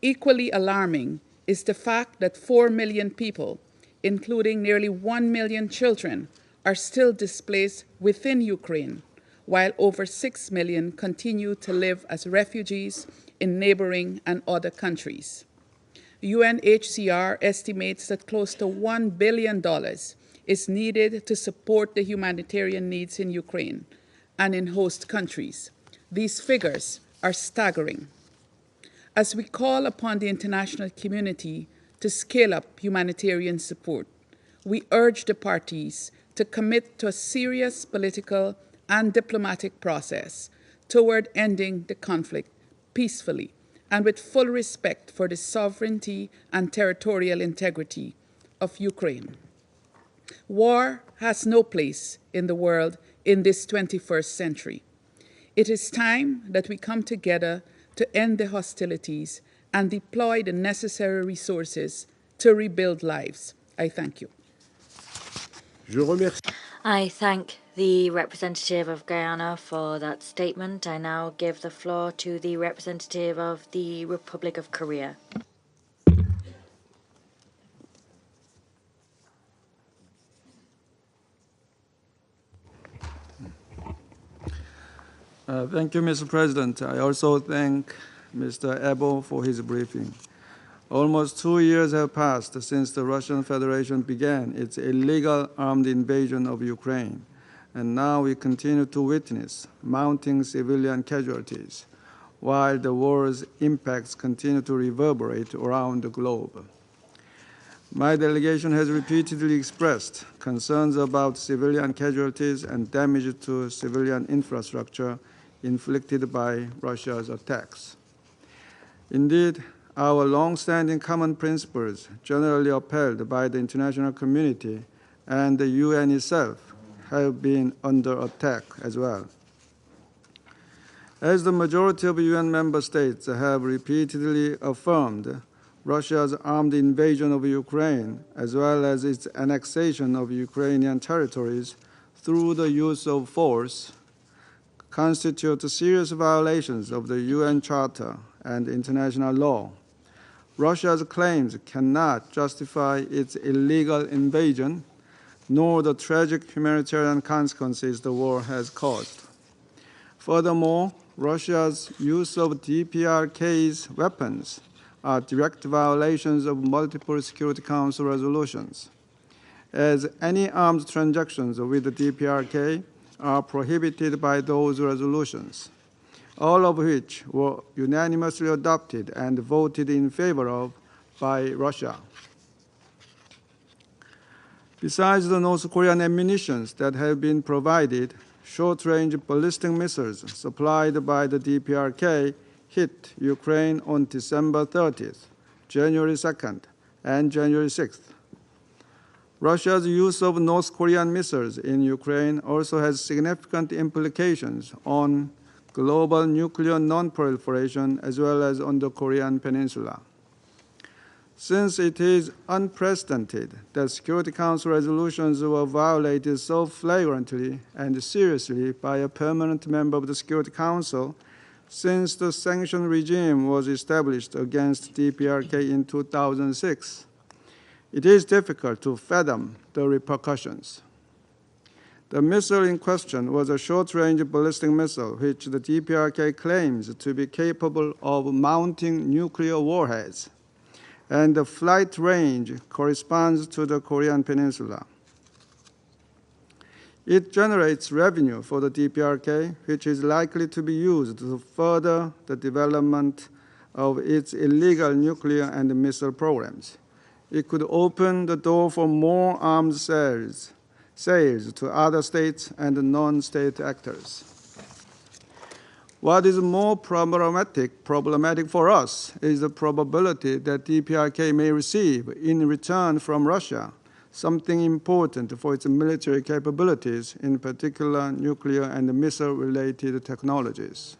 S11: Equally alarming is the fact that 4 million people, including nearly 1 million children, are still displaced within Ukraine, while over 6 million continue to live as refugees in neighboring and other countries. UNHCR estimates that close to $1 billion is needed to support the humanitarian needs in Ukraine and in host countries. These figures are staggering. As we call upon the international community to scale up humanitarian support, we urge the parties to commit to a serious political and diplomatic process toward ending the conflict peacefully and with full respect for the sovereignty and territorial integrity of Ukraine. War has no place in the world in this 21st century. It is time that we come together to end the hostilities and deploy the necessary resources to rebuild lives. I thank you.
S6: I thank the representative of Guyana for that statement. I now give the floor to the representative of the Republic of Korea.
S12: Thank you, Mr. President. I also thank Mr. Ebo for his briefing. Almost 2 years have passed since the Russian Federation began its illegal armed invasion of Ukraine, and now we continue to witness mounting civilian casualties, while the war's impacts continue to reverberate around the globe. My delegation has repeatedly expressed concerns about civilian casualties and damage to civilian infrastructure inflicted by Russia's attacks. Indeed, our long-standing common principles, generally upheld by the international community and the UN itself, have been under attack as well. As the majority of UN member states have repeatedly affirmed, Russia's armed invasion of Ukraine, as well as its annexation of Ukrainian territories through the use of force, constitute serious violations of the UN Charter and international law. Russia's claims cannot justify its illegal invasion, nor the tragic humanitarian consequences the war has caused. Furthermore, Russia's use of DPRK's weapons are direct violations of multiple Security Council resolutions, as any arms transactions with the DPRK are prohibited by those resolutions, all of which were unanimously adopted and voted in favor of by Russia. Besides the North Korean ammunition that have been provided, short-range ballistic missiles supplied by the DPRK hit Ukraine on December 30th, January 2nd, and January 6th. Russia's use of North Korean missiles in Ukraine also has significant implications on global nuclear non-proliferation as well as on the Korean Peninsula. Since it is unprecedented that Security Council resolutions were violated so flagrantly and seriously by a permanent member of the Security Council since the sanction regime was established against DPRK in 2006, it is difficult to fathom the repercussions. The missile in question was a short-range ballistic missile which the DPRK claims to be capable of mounting nuclear warheads, and the flight range corresponds to the Korean Peninsula. It generates revenue for the DPRK, which is likely to be used to further the development of its illegal nuclear and missile programs. It could open the door for more arms sales to other states and non-state actors. What is more problematic for us is the probability that DPRK may receive, in return from Russia, something important for its military capabilities, in particular nuclear and missile-related technologies.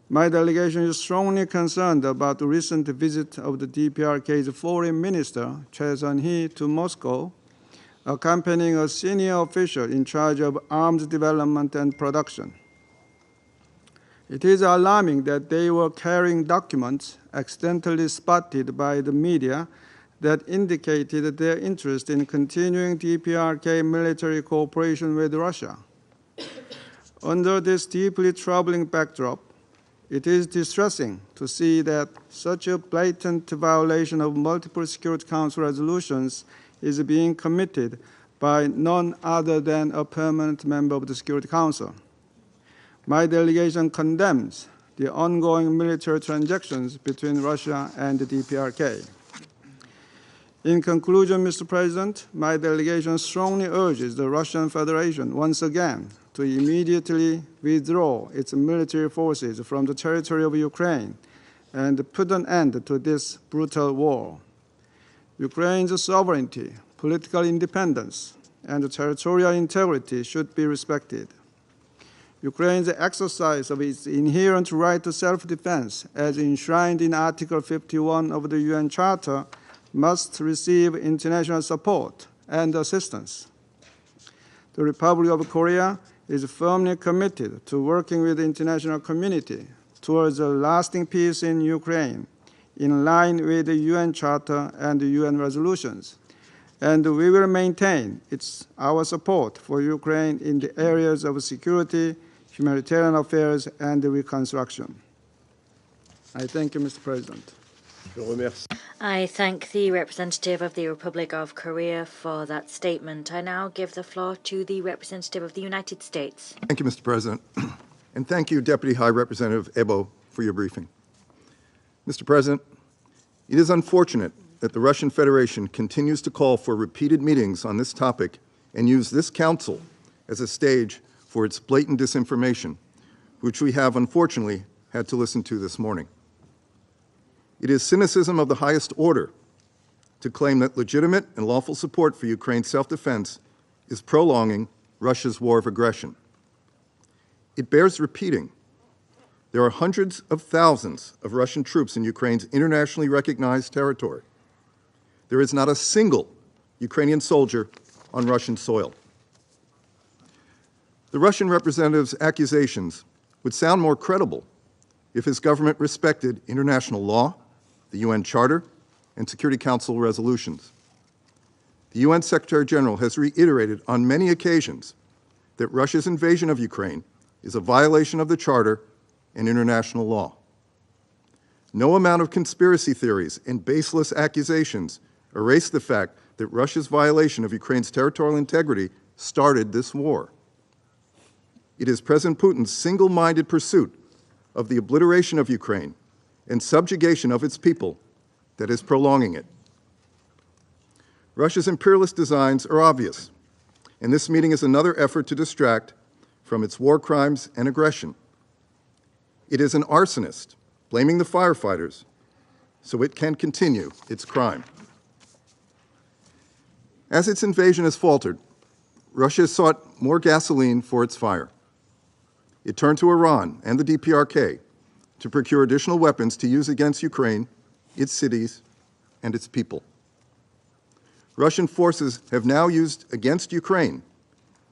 S12: My delegation is strongly concerned about the recent visit of the DPRK's foreign minister, Choi Sun-hee, to Moscow, accompanying a senior official in charge of arms development and production. It is alarming that they were carrying documents accidentally spotted by the media that indicated their interest in continuing DPRK military cooperation with Russia. Under this deeply troubling backdrop, it is distressing to see that such a blatant violation of multiple Security Council resolutions is being committed by none other than a permanent member of the Security Council. My delegation condemns the ongoing military transactions between Russia and the DPRK. In conclusion, Mr. President, my delegation strongly urges the Russian Federation once again to immediately withdraw its military forces from the territory of Ukraine and put an end to this brutal war. Ukraine's sovereignty, political independence, and territorial integrity should be respected. Ukraine's exercise of its inherent right to self-defense, as enshrined in Article 51 of the UN Charter, must receive international support and assistance. The Republic of Korea is firmly committed to working with the international community towards a lasting peace in Ukraine, in line with the UN Charter and the UN resolutions, and we will maintain our support for Ukraine in the areas of security, humanitarian affairs, and reconstruction. I thank you, Mr. President.
S6: I thank the representative of the Republic of Korea for that statement. I now give the floor to the representative of the United States.
S13: Thank you, Mr. President. And thank you, Deputy High Representative Ebo, for your briefing. Mr. President, it is unfortunate that the Russian Federation continues to call for repeated meetings on this topic and use this council as a stage for its blatant disinformation, which we have unfortunately had to listen to this morning. It is cynicism of the highest order to claim that legitimate and lawful support for Ukraine's self-defense is prolonging Russia's war of aggression. It bears repeating. There are hundreds of thousands of Russian troops in Ukraine's internationally recognized territory. There is not a single Ukrainian soldier on Russian soil. The Russian representative's accusations would sound more credible if his government respected international law, the UN Charter, and Security Council resolutions. The UN Secretary General has reiterated on many occasions that Russia's invasion of Ukraine is a violation of the Charter and international law. No amount of conspiracy theories and baseless accusations erase the fact that Russia's violation of Ukraine's territorial integrity started this war. It is President Putin's single-minded pursuit of the obliteration of Ukraine and subjugation of its people that is prolonging it. Russia's imperialist designs are obvious, and this meeting is another effort to distract from its war crimes and aggression. It is an arsonist blaming the firefighters so it can continue its crime. As its invasion has faltered, Russia has sought more gasoline for its fire. It turned to Iran and the DPRK to procure additional weapons to use against Ukraine, its cities, and its people. Russian forces have now used against Ukraine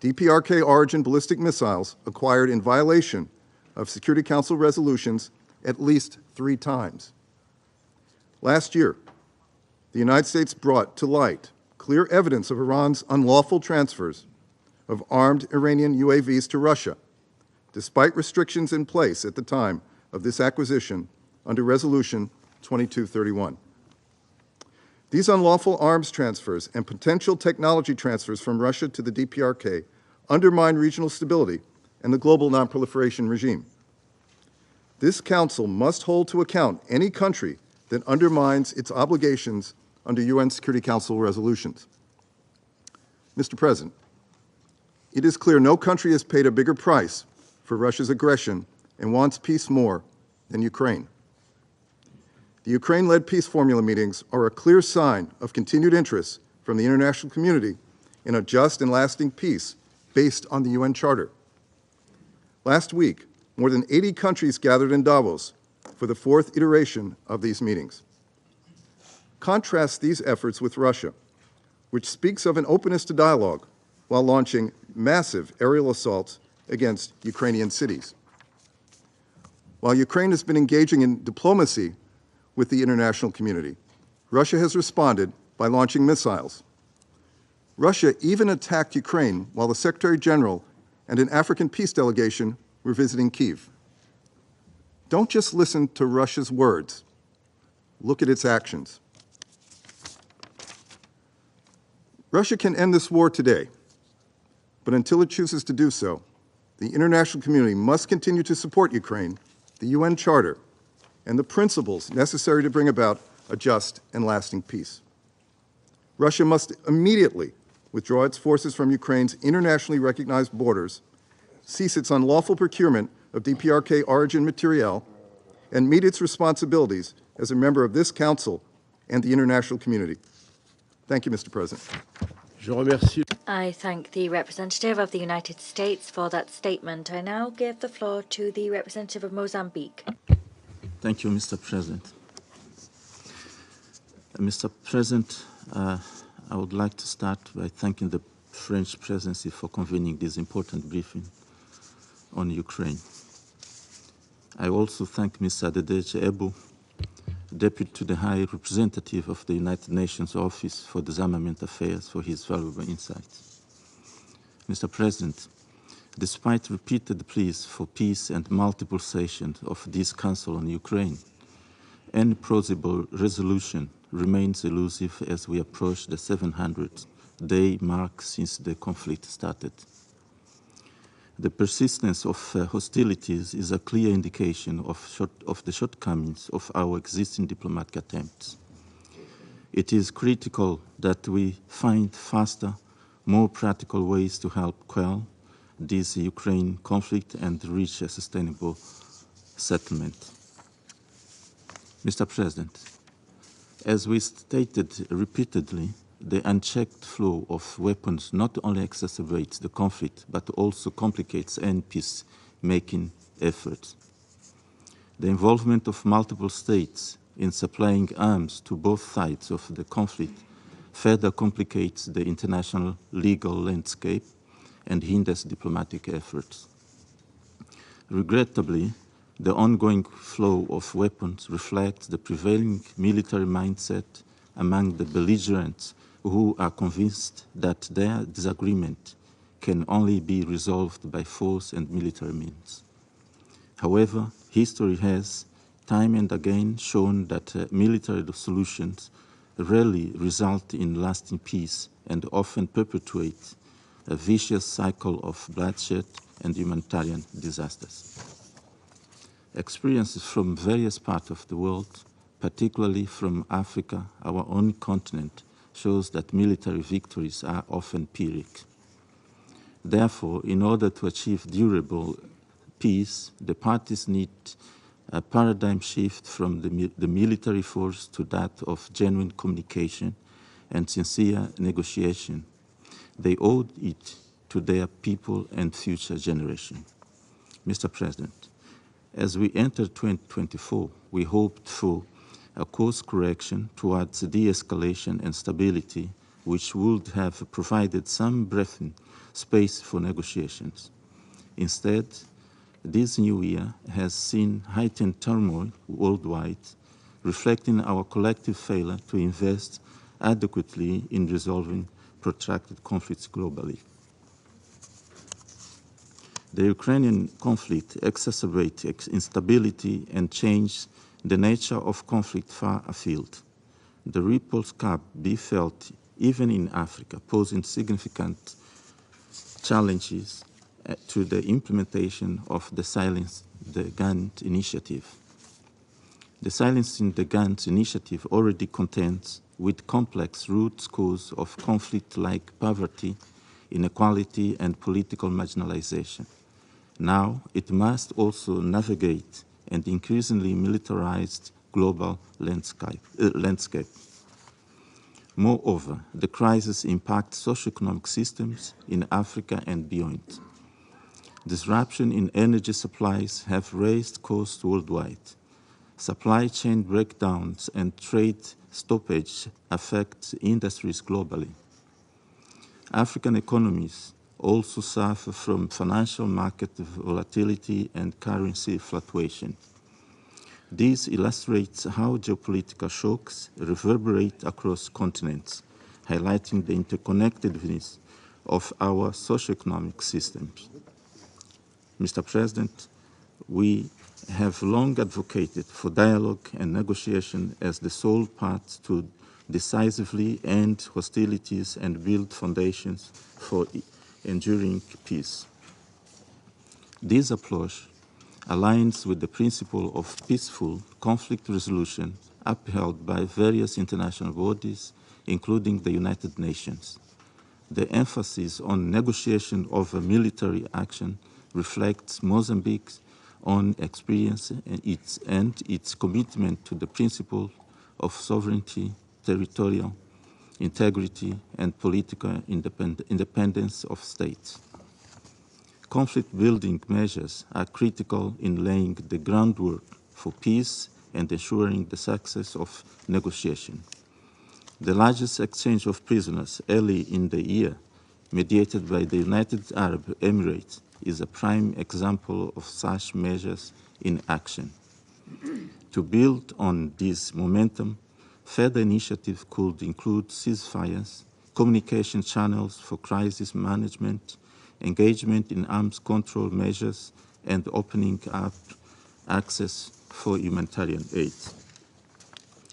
S13: DPRK-origin ballistic missiles acquired in violation of Security Council resolutions at least 3 times. Last year, the United States brought to light clear evidence of Iran's unlawful transfers of armed Iranian UAVs to Russia, despite restrictions in place at the time of this acquisition under Resolution 2231. These unlawful arms transfers and potential technology transfers from Russia to the DPRK undermine regional stability and the global nonproliferation regime. This Council must hold to account any country that undermines its obligations under UN Security Council resolutions. Mr. President, it is clear no country has paid a bigger price for Russia's aggression and wants peace more than Ukraine. The Ukraine-led peace formula meetings are a clear sign of continued interest from the international community in a just and lasting peace based on the UN Charter. Last week, more than 80 countries gathered in Davos for the 4th iteration of these meetings. Contrast these efforts with Russia, which speaks of an openness to dialogue while launching massive aerial assaults against Ukrainian cities. While Ukraine has been engaging in diplomacy with the international community, Russia has responded by launching missiles. Russia even attacked Ukraine while the Secretary General and an African peace delegation were visiting Kyiv. Don't just listen to Russia's words. Look at its actions. Russia can end this war today, but until it chooses to do so, the international community must continue to support Ukraine, the UN Charter, and the principles necessary to bring about a just and lasting peace. Russia must immediately withdraw its forces from Ukraine's internationally recognized borders, cease its unlawful procurement of DPRK origin materiel, and meet its responsibilities as a member of this Council and the international community. Thank you, Mr. President.
S5: Je remercie.
S6: I thank the representative of the United States for that statement. I now give the floor to the representative of Mozambique.
S14: Thank you, Mr. President. Mr. President, I would like to start by thanking the French presidency for convening this important briefing on Ukraine. I also thank Mr. Adedeji Ebo, Deputy to the High Representative of the United Nations Office for Disarmament Affairs, for his valuable insights. Mr. President, despite repeated pleas for peace and multiple sessions of this Council on Ukraine, any plausible resolution remains elusive as we approach the 700-day mark since the conflict started. The persistence of hostilities is a clear indication of the shortcomings of our existing diplomatic attempts. It is critical that we find faster, more practical ways to help quell this Ukraine conflict and reach a sustainable settlement. Mr. President, as we stated repeatedly, the unchecked flow of weapons not only exacerbates the conflict, but also complicates any peace-making efforts. The involvement of multiple states in supplying arms to both sides of the conflict further complicates the international legal landscape and hinders diplomatic efforts. Regrettably, the ongoing flow of weapons reflects the prevailing military mindset among the belligerents who are convinced that their disagreement can only be resolved by force and military means. However, history has time and again shown that military solutions rarely result in lasting peace and often perpetuate a vicious cycle of bloodshed and humanitarian disasters. Experiences from various parts of the world, particularly from Africa, our own continent, shows that military victories are often Pyrrhic. Therefore, in order to achieve durable peace, the parties need a paradigm shift from the military force to that of genuine communication and sincere negotiation. They owed it to their people and future generations. Mr. President, as we enter 2024, we hoped for a course correction towards de-escalation and stability, which would have provided some breathing space for negotiations. Instead, this new year has seen heightened turmoil worldwide, reflecting our collective failure to invest adequately in resolving protracted conflicts globally. The Ukrainian conflict exacerbates instability and changes the nature of conflict far afield. The ripples can be felt even in Africa, posing significant challenges to the implementation of the Silence the Guns initiative. The Silencing the Guns initiative already contends with complex root causes of conflict like poverty, inequality, and political marginalization. Now it must also navigate an increasingly militarized global landscape. Moreover, the crisis impacts socioeconomic systems in Africa and beyond. Disruption in energy supplies have raised costs worldwide. Supply chain breakdowns and trade stoppage affect industries globally. African economies also suffer from financial market volatility and currency fluctuation. This illustrates how geopolitical shocks reverberate across continents, highlighting the interconnectedness of our socioeconomic systems. Mr. President, we have long advocated for dialogue and negotiation as the sole path to decisively end hostilities and build foundations for enduring peace. This approach aligns with the principle of peaceful conflict resolution upheld by various international bodies, including the United Nations. The emphasis on negotiation over military action reflects Mozambique's own experience and its commitment to the principle of sovereignty, territorial integrity, and political independence of states. Conflict-building measures are critical in laying the groundwork for peace and ensuring the success of negotiation. The largest exchange of prisoners early in the year, mediated by the United Arab Emirates, is a prime example of such measures in action. To build on this momentum, further initiatives could include ceasefires, communication channels for crisis management, engagement in arms control measures, and opening up access for humanitarian aid.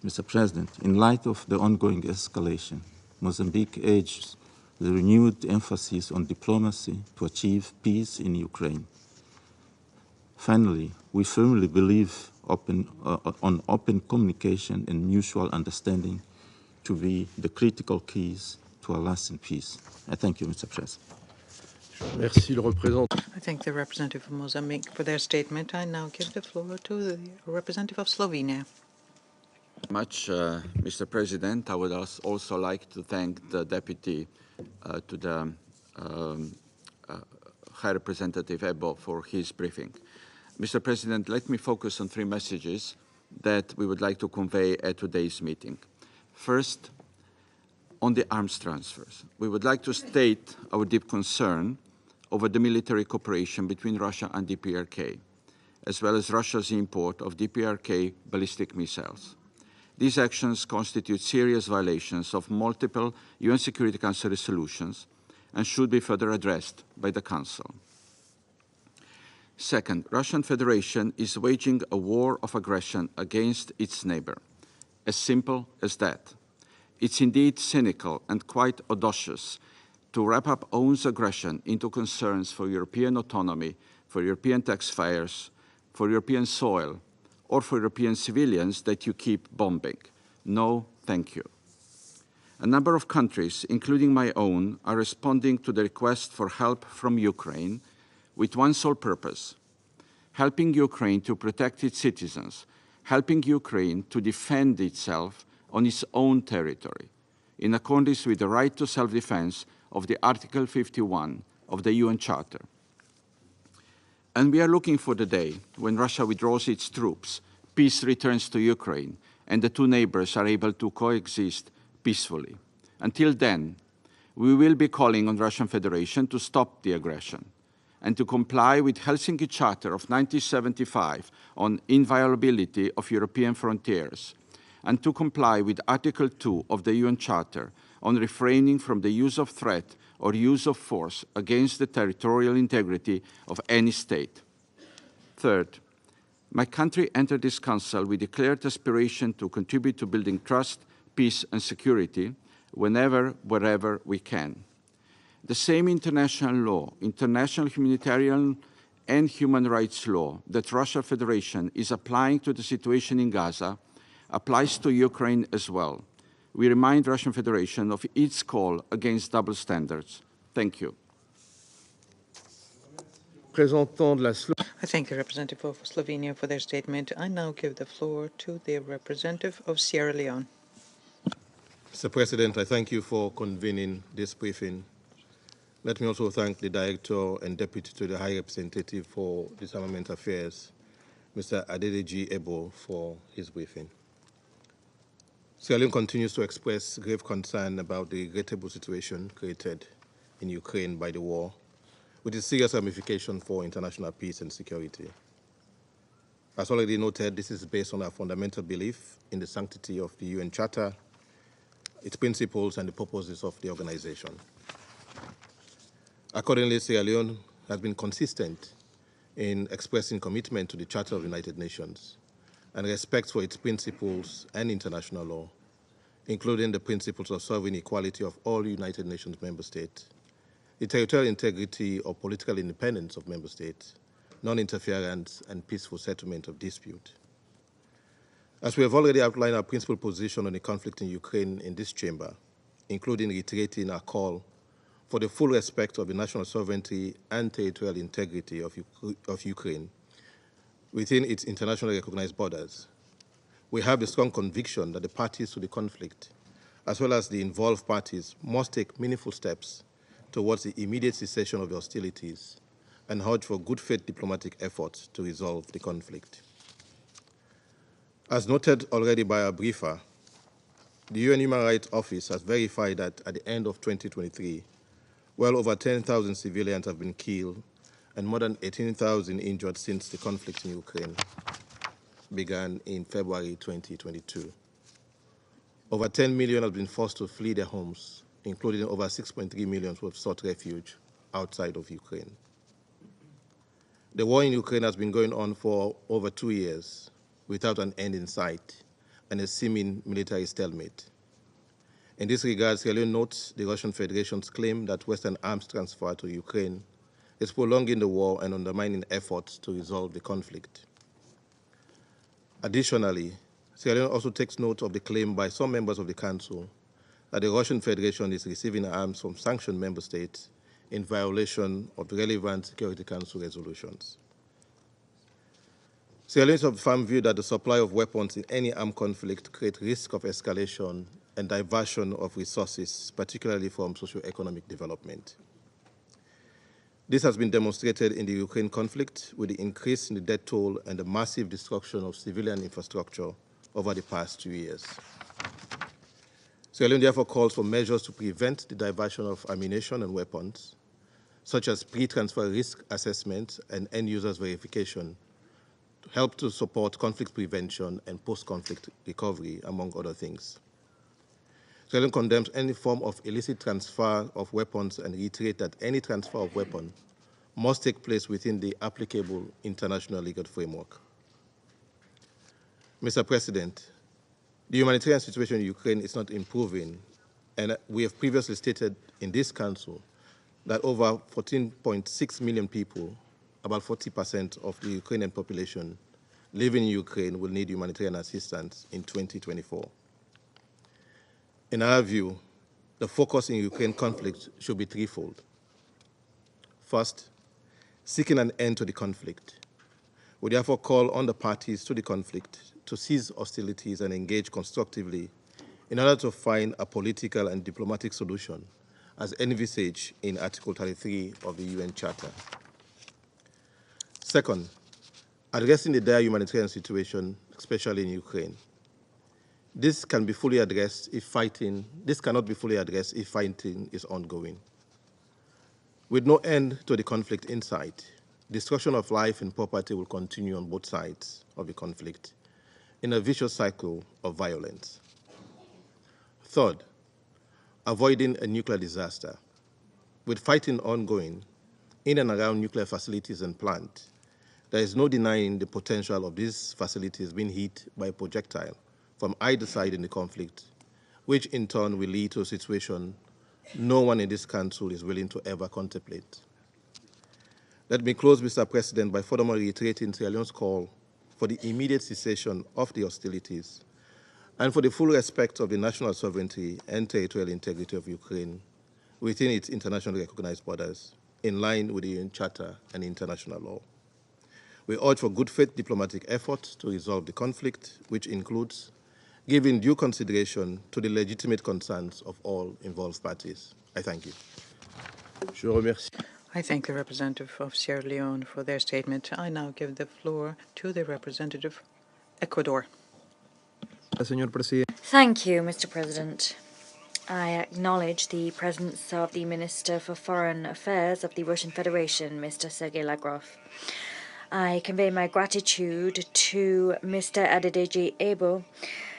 S14: Mr. President, in light of the ongoing escalation, Mozambique urges the renewed emphasis on diplomacy to achieve peace in Ukraine. Finally, we firmly believe on open communication and mutual understanding to be the critical keys to a lasting peace. I thank you, Mr. President.
S5: Merci, le représentant.
S8: I thank the representative of Mozambique for their statement. I now give the floor to the representative of Slovenia.
S15: Mr. President. I would also like to thank the Deputy to the High Representative Ebo for his briefing. Mr. President, let me focus on three messages that we would like to convey at today's meeting. First, on the arms transfers. We would like to state our deep concern over the military cooperation between Russia and DPRK, as well as Russia's import of DPRK ballistic missiles. These actions constitute serious violations of multiple UN Security Council resolutions and should be further addressed by the Council. Second, Russian Federation is waging a war of aggression against its neighbor. As simple as that. It's indeed cynical and quite audacious to wrap up ONU's aggression into concerns for European autonomy, for European taxpayers, for European soil, or for European civilians that you keep bombing. No, thank you. A number of countries, including my own, are responding to the request for help from Ukraine with one sole purpose: helping Ukraine to protect its citizens, helping Ukraine to defend itself on its own territory, in accordance with the right to self-defense of the Article 51 of the UN Charter. And we are looking for the day when Russia withdraws its troops, peace returns to Ukraine, and the two neighbors are able to coexist peacefully. Until then, we will be calling on the Russian Federation to stop the aggression and to comply with Helsinki Charter of 1975 on inviolability of European frontiers, and to comply with Article 2 of the UN Charter on refraining from the use of threat or use of force against the territorial integrity of any state. Third, my country entered this Council with a clear aspiration to contribute to building trust, peace and security whenever, wherever we can. The same international law, international humanitarian and human rights law that Russia Federation is applying to the situation in Gaza applies to Ukraine as well. We remind Russian Federation of its call against double standards. Thank you.
S8: I thank the representative of Slovenia for their statement. I now give the floor to the representative of Sierra Leone.
S7: Mr. President, I thank you for convening this briefing. Let me also thank the Director and Deputy to the High Representative for Disarmament Affairs, Mr. Adedeji Ebo, for his briefing. Sierra Leone continues to express grave concern about the regrettable situation created in Ukraine by the war, with its serious ramifications for international peace and security. As already noted, this is based on our fundamental belief in the sanctity of the UN Charter, its principles, and the purposes of the organization. Accordingly, Sierra Leone has been consistent in expressing commitment to the Charter of the United Nations and respect for its principles and international law, including the principles of sovereign equality of all United Nations member states, the territorial integrity or political independence of member states, non-interference, and peaceful settlement of dispute. As we have already outlined our principal position on the conflict in Ukraine in this chamber, including reiterating our call for the full respect of the national sovereignty and territorial integrity of Ukraine within its internationally recognized borders, we have the strong conviction that the parties to the conflict, as well as the involved parties, must take meaningful steps towards the immediate cessation of the hostilities and urge for good faith diplomatic efforts to resolve the conflict. As noted already by our briefer, the UN Human Rights Office has verified that at the end of 2023, well over 10,000 civilians have been killed and more than 18,000 injured since the conflict in Ukraine began in February 2022. Over 10 million have been forced to flee their homes, including over 6.3 million who have sought refuge outside of Ukraine. The war in Ukraine has been going on for over 2 years without an end in sight and a seeming military stalemate. In this regard, Sierra Leone notes the Russian Federation's claim that Western arms transfer to Ukraine is prolonging the war and undermining efforts to resolve the conflict. Additionally, Sierra Leone also takes note of the claim by some members of the Council that the Russian Federation is receiving arms from sanctioned member states in violation of relevant Security Council resolutions. Sierra Leone is of the firm view that the supply of weapons in any armed conflict creates risk of escalation and diversion of resources, particularly from socio-economic development. This has been demonstrated in the Ukraine conflict with the increase in the death toll and the massive destruction of civilian infrastructure over the past 2 years. Sierra Leone therefore calls for measures to prevent the diversion of ammunition and weapons, such as pre-transfer risk assessment and end-users verification, to help to support conflict prevention and post-conflict recovery, among other things. Sierra Leone condemns any form of illicit transfer of weapons and reiterates that any transfer of weapon must take place within the applicable international legal framework. Mr. President, the humanitarian situation in Ukraine is not improving, and we have previously stated in this Council that over 14.6 million people, about 40% of the Ukrainian population living in Ukraine, will need humanitarian assistance in 2024. In our view, the focus in Ukraine conflict should be threefold. First, seeking an end to the conflict. We therefore call on the parties to the conflict to cease hostilities and engage constructively in order to find a political and diplomatic solution as envisaged in Article 33 of the UN Charter. Second, addressing the dire humanitarian situation, especially in Ukraine. This cannot be fully addressed if fighting is ongoing. With no end to the conflict in sight, destruction of life and property will continue on both sides of the conflict in a vicious cycle of violence. Third, avoiding a nuclear disaster. With fighting ongoing in and around nuclear facilities and plants, there is no denying the potential of these facilities being hit by a projectile from either side in the conflict, which in turn will lead to a situation no one in this Council is willing to ever contemplate. Let me close, Mr. President, by furthermore reiterating Sierra Leone's call for the immediate cessation of the hostilities and for the full respect of the national sovereignty and territorial integrity of Ukraine within its internationally recognized borders, in line with the UN Charter and international law. We urge for good faith diplomatic efforts to resolve the conflict, which includes giving due consideration to the legitimate concerns of all involved parties. I thank you.
S5: Je remercie.
S8: I thank the representative of Sierra Leone for their statement. I now give the floor to the representative of Ecuador.
S6: Thank you, Mr. President. I acknowledge the presence of the Minister for Foreign Affairs of the Russian Federation, Mr. Sergey Lavrov. I convey my gratitude to Mr. Adedeji Ebo,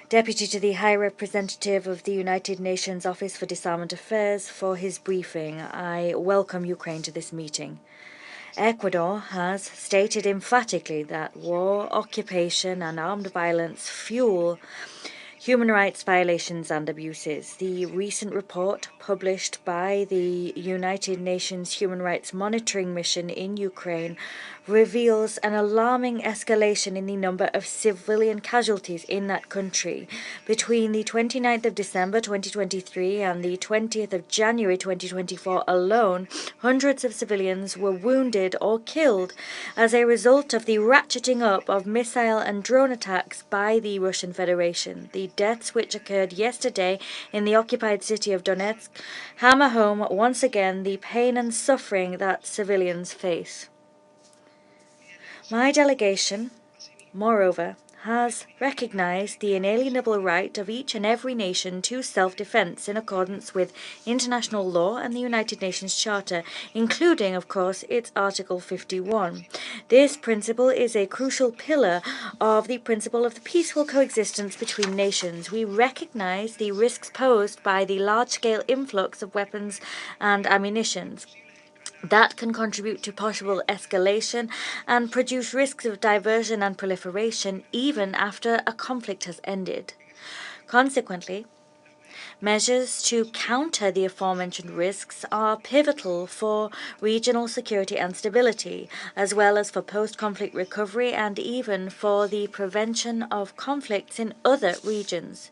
S6: Deputy to the High Representative of the United Nations Office for Disarmament Affairs, for his briefing. I welcome Ukraine to this meeting. Ecuador has stated emphatically that war, occupation, and armed violence fuel human rights violations and abuses. The recent report published by the United Nations Human Rights Monitoring Mission in Ukraine reveals an alarming escalation in the number of civilian casualties in that country. Between the 29th of December 2023 and the 20th of January 2024 alone, hundreds of civilians were wounded or killed as a result of the ratcheting up of missile and drone attacks by the Russian Federation. The deaths which occurred yesterday in the occupied city of Donetsk hammer home once again the pain and suffering that civilians face. My delegation, moreover, has recognized the inalienable right of each and every nation to self-defense in accordance with international law and the United Nations Charter, including, of course, its Article 51. This principle is a crucial pillar of the principle of the peaceful coexistence between nations. We recognize the risks posed by the large-scale influx of weapons and ammunition that can contribute to possible escalation and produce risks of diversion and proliferation even after a conflict has ended. Consequently, measures to counter the aforementioned risks are pivotal for regional security and stability, as well as for post-conflict recovery and even for the prevention of conflicts in other regions.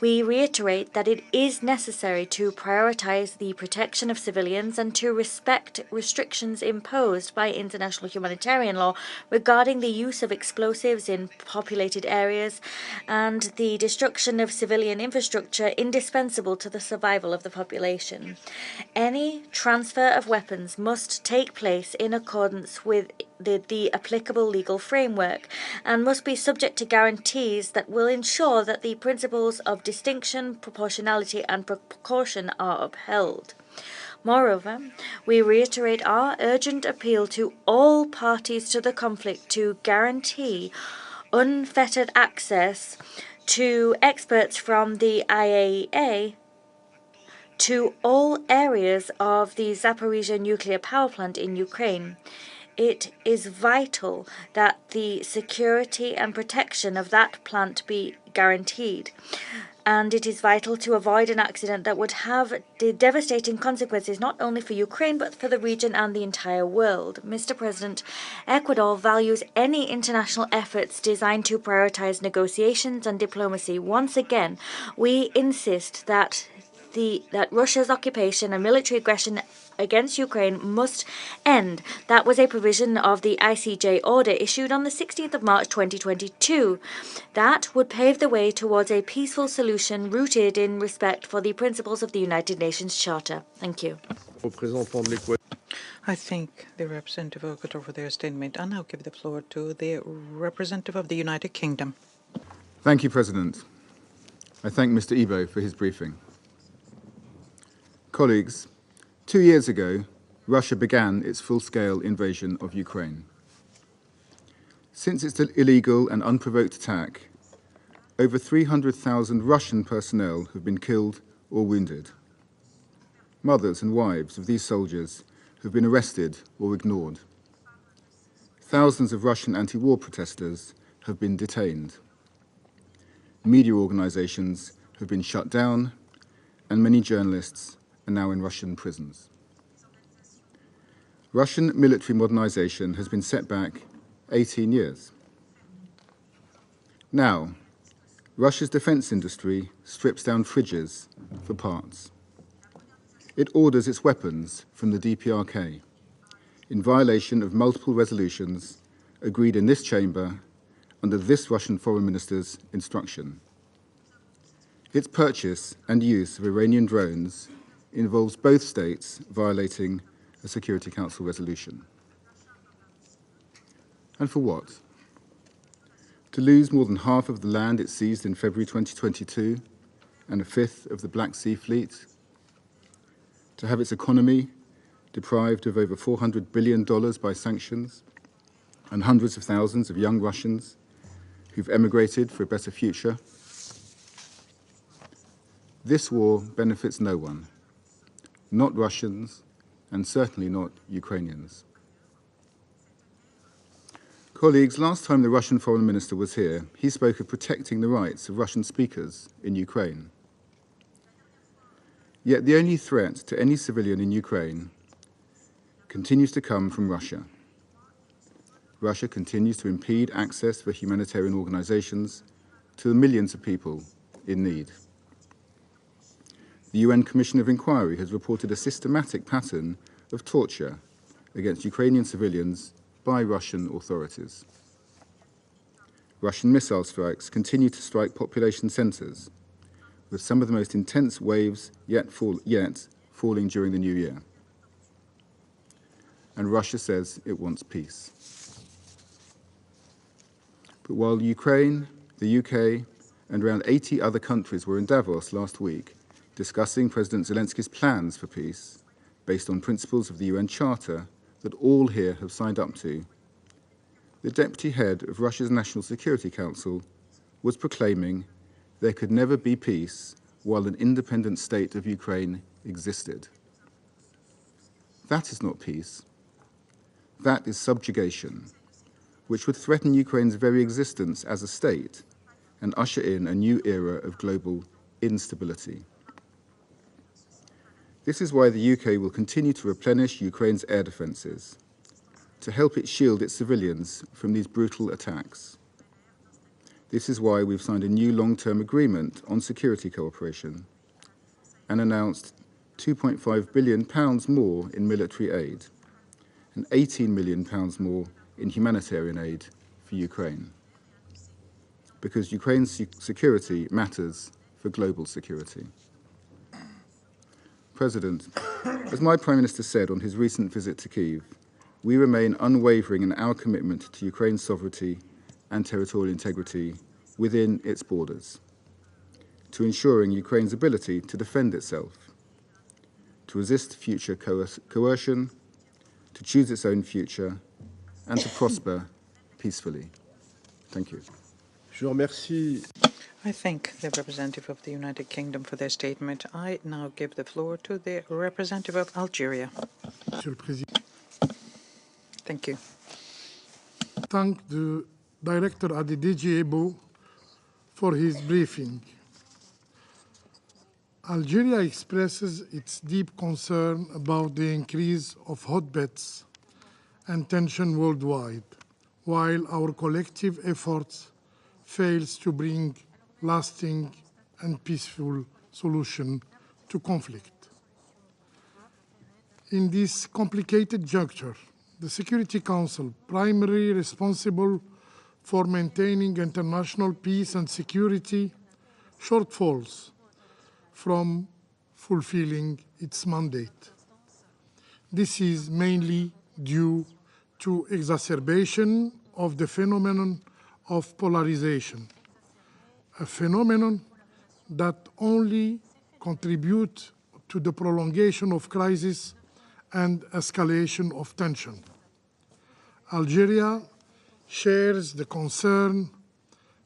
S6: We reiterate that it is necessary to prioritize the protection of civilians and to respect restrictions imposed by international humanitarian law regarding the use of explosives in populated areas and the destruction of civilian infrastructure indispensable to the survival of the population. Any transfer of weapons must take place in accordance with the applicable legal framework and must be subject to guarantees that will ensure that the principles of distinction, proportionality and precaution are upheld. Moreover, we reiterate our urgent appeal to all parties to the conflict to guarantee unfettered access to experts from the IAEA to all areas of the Zaporizhzhia nuclear power plant in Ukraine. It is vital that the security and protection of that plant be guaranteed. And it is vital to avoid an accident that would have devastating consequences not only for Ukraine but for the region and the entire world. Mr. President, Ecuador values any international efforts designed to prioritize negotiations and diplomacy. Once again, we insist that Russia's occupation and military aggression against Ukraine must end. That was a provision of the ICJ order issued on the 16th of March 2022. That would pave the way towards a peaceful solution rooted in respect for the principles of the United Nations Charter. Thank you.
S8: I thank the representative of Ecuador for their statement. I now give the floor to the representative of the United Kingdom.
S16: Thank you, President. I thank Mr. Ebo for his briefing. Colleagues, 2 years ago, Russia began its full-scale invasion of Ukraine. Since its illegal and unprovoked attack, over 300,000 Russian personnel have been killed or wounded. Mothers and wives of these soldiers have been arrested or ignored. Thousands of Russian anti-war protesters have been detained. Media organizations have been shut down, and many journalists are now in Russian prisons. Russian military modernization has been set back 18 years. Now, Russia's defense industry strips down fridges for parts. It orders its weapons from the DPRK in violation of multiple resolutions agreed in this chamber under this Russian foreign minister's instruction. Its purchase and use of Iranian drones involves both states violating a Security Council resolution. And for what? To lose more than half of the land it seized in February 2022 and a fifth of the Black Sea Fleet? To have its economy deprived of over $400 billion by sanctions and hundreds of thousands of young Russians who've emigrated for a better future? This war benefits no one. Not Russians, and certainly not Ukrainians. Colleagues, last time the Russian Foreign Minister was here, he spoke of protecting the rights of Russian speakers in Ukraine. Yet the only threat to any civilian in Ukraine continues to come from Russia. Russia continues to impede access for humanitarian organizations to the millions of people in need. The UN Commission of Inquiry has reported a systematic pattern of torture against Ukrainian civilians by Russian authorities. Russian missile strikes continue to strike population centers, with some of the most intense waves yet falling during the new year. And Russia says it wants peace. But while Ukraine, the UK, and around 80 other countries were in Davos last week discussing President Zelensky's plans for peace based on principles of the UN Charter that all here have signed up to, the deputy head of Russia's National Security Council was proclaiming there could never be peace while an independent state of Ukraine existed. That is not peace. That is subjugation, which would threaten Ukraine's very existence as a state and usher in a new era of global instability. This is why the UK will continue to replenish Ukraine's air defences, to help it shield its civilians from these brutal attacks. This is why we've signed a new long-term agreement on security cooperation and announced £2.5 billion more in military aid and £18 million more in humanitarian aid for Ukraine. Because Ukraine's security matters for global security. President, as my Prime Minister said on his recent visit to Kyiv, we remain unwavering in our commitment to Ukraine's sovereignty and territorial integrity within its borders, to ensuring Ukraine's ability to defend itself, to resist future coercion, to choose its own future, and to prosper peacefully. Thank you.
S12: Je remercie.
S8: I thank the representative of the United Kingdom for their statement. I now give the floor to the representative of Algeria.
S17: Monsieur le Président.
S8: Thank you.
S17: Thank the Director at the DG EBO for his briefing. Algeria expresses its deep concern about the increase of hotbeds and tension worldwide, while our collective efforts fails to bring lasting and peaceful solution to conflict. In this complicated juncture, the Security Council, primarily responsible for maintaining international peace and security, shortfalls from fulfilling its mandate. This is mainly due to exacerbation of the phenomenon of polarization, a phenomenon that only contributes to the prolongation of crisis and escalation of tension. Algeria shares the concern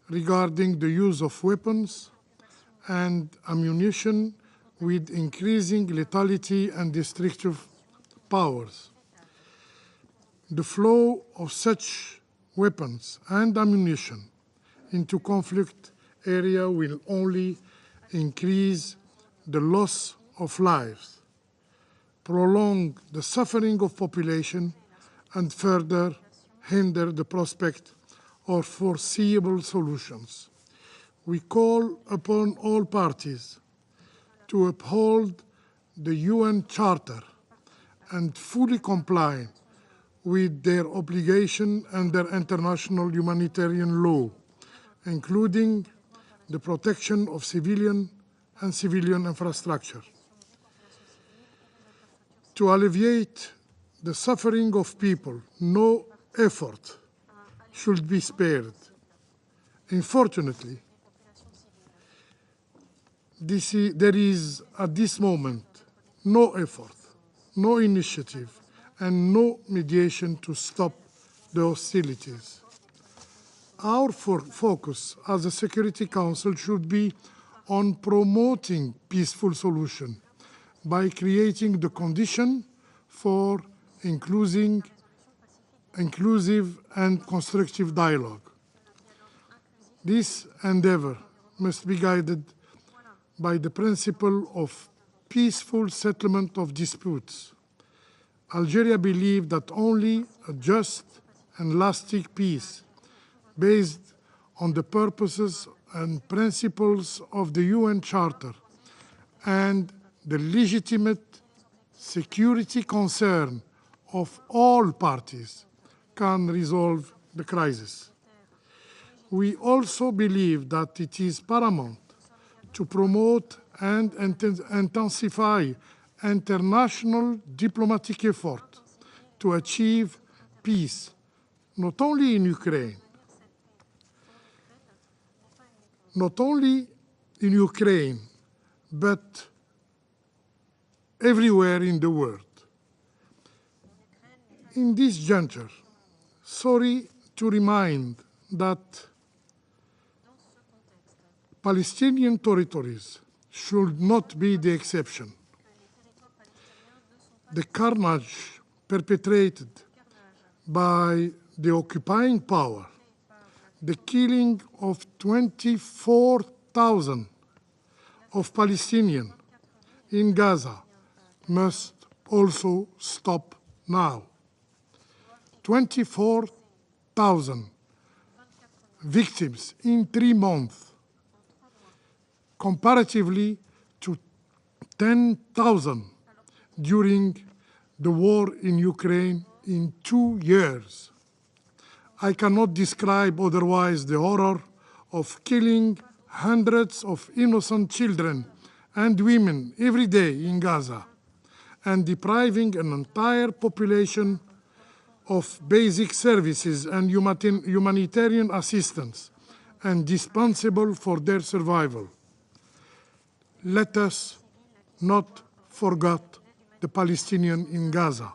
S17: regarding the use of weapons and ammunition with increasing lethality and destructive powers. The flow of such weapons and ammunition into conflict area will only increase the loss of lives, prolong the suffering of population, and further hinder the prospect of foreseeable solutions. We call upon all parties to uphold the UN Charter and fully comply with their obligation under international humanitarian law, including the protection of civilian and civilian infrastructure. To alleviate the suffering of people, no effort should be spared. Unfortunately, there is at this moment no effort, no initiative, and no mediation to stop the hostilities. Our focus as a Security Council should be on promoting peaceful solution by creating the condition for including inclusive and constructive dialogue. This endeavor must be guided by the principle of peaceful settlement of disputes. Algeria believes that only a just and lasting peace based on the purposes and principles of the UN Charter and the legitimate security concern of all parties can resolve the crisis. We also believe that it is paramount to promote and intensify international diplomatic effort to achieve peace, not only in Ukraine, but everywhere in the world. In this juncture, sorry to remind that Palestinian territories should not be the exception. The carnage perpetrated by the occupying power, the killing of 24,000 of Palestinians in Gaza must also stop now. 24,000 victims in 3 months, comparatively to 10,000 during the war in Ukraine in 2 years. I cannot describe otherwise the horror of killing hundreds of innocent children and women every day in Gaza and depriving an entire population of basic services and humanitarian assistance indispensable for their survival. Let us not forget the Palestinians in Gaza.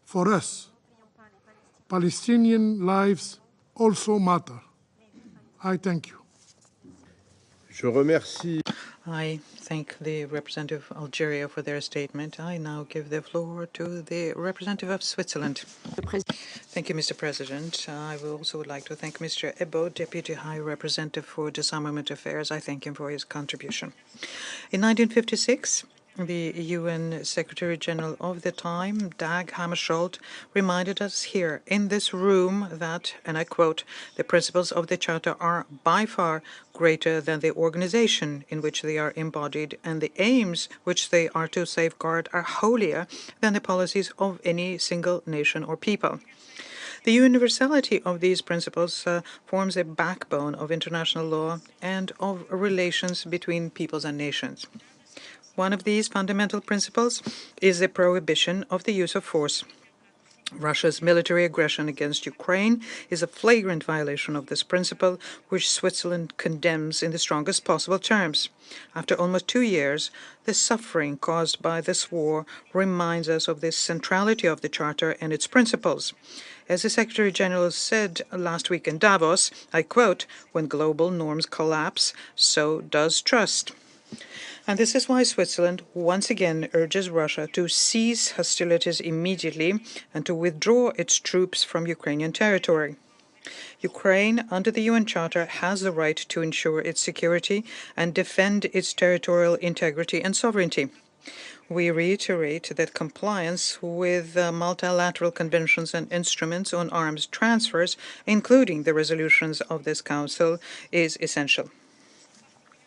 S17: For us, Palestinian lives also matter. I thank you.
S5: Je remercie.
S8: I thank the representative of Algeria for their statement. I now give the floor to the representative of Switzerland. Thank you, Mr. President. I would also like to thank Mr. Ebo, Deputy High Representative for Disarmament Affairs. I thank him for his contribution. In 1956, the UN Secretary General of the time, Dag Hammarskjöld, reminded us here in this room that, and I quote, "the principles of the Charter are by far greater than the organization in which they are embodied, and the aims which they are to safeguard are holier than the policies of any single nation or people." The universality of these principles forms a backbone of international law and of relations between peoples and nations. One of these fundamental principles is the prohibition of the use of force. Russia's military aggression against Ukraine is a flagrant violation of this principle, which Switzerland condemns in the strongest possible terms. After almost 2 years, the suffering caused by this war reminds us of the centrality of the Charter and its principles. As the Secretary General said last week in Davos, I quote, "When global norms collapse, so does trust." And this is why Switzerland once again urges Russia to cease hostilities immediately and to withdraw its troops from Ukrainian territory. Ukraine, under the UN Charter, has the right to ensure its security and defend its territorial integrity and sovereignty. We reiterate that compliance with multilateral conventions and instruments on arms transfers, including the resolutions of this Council, is essential.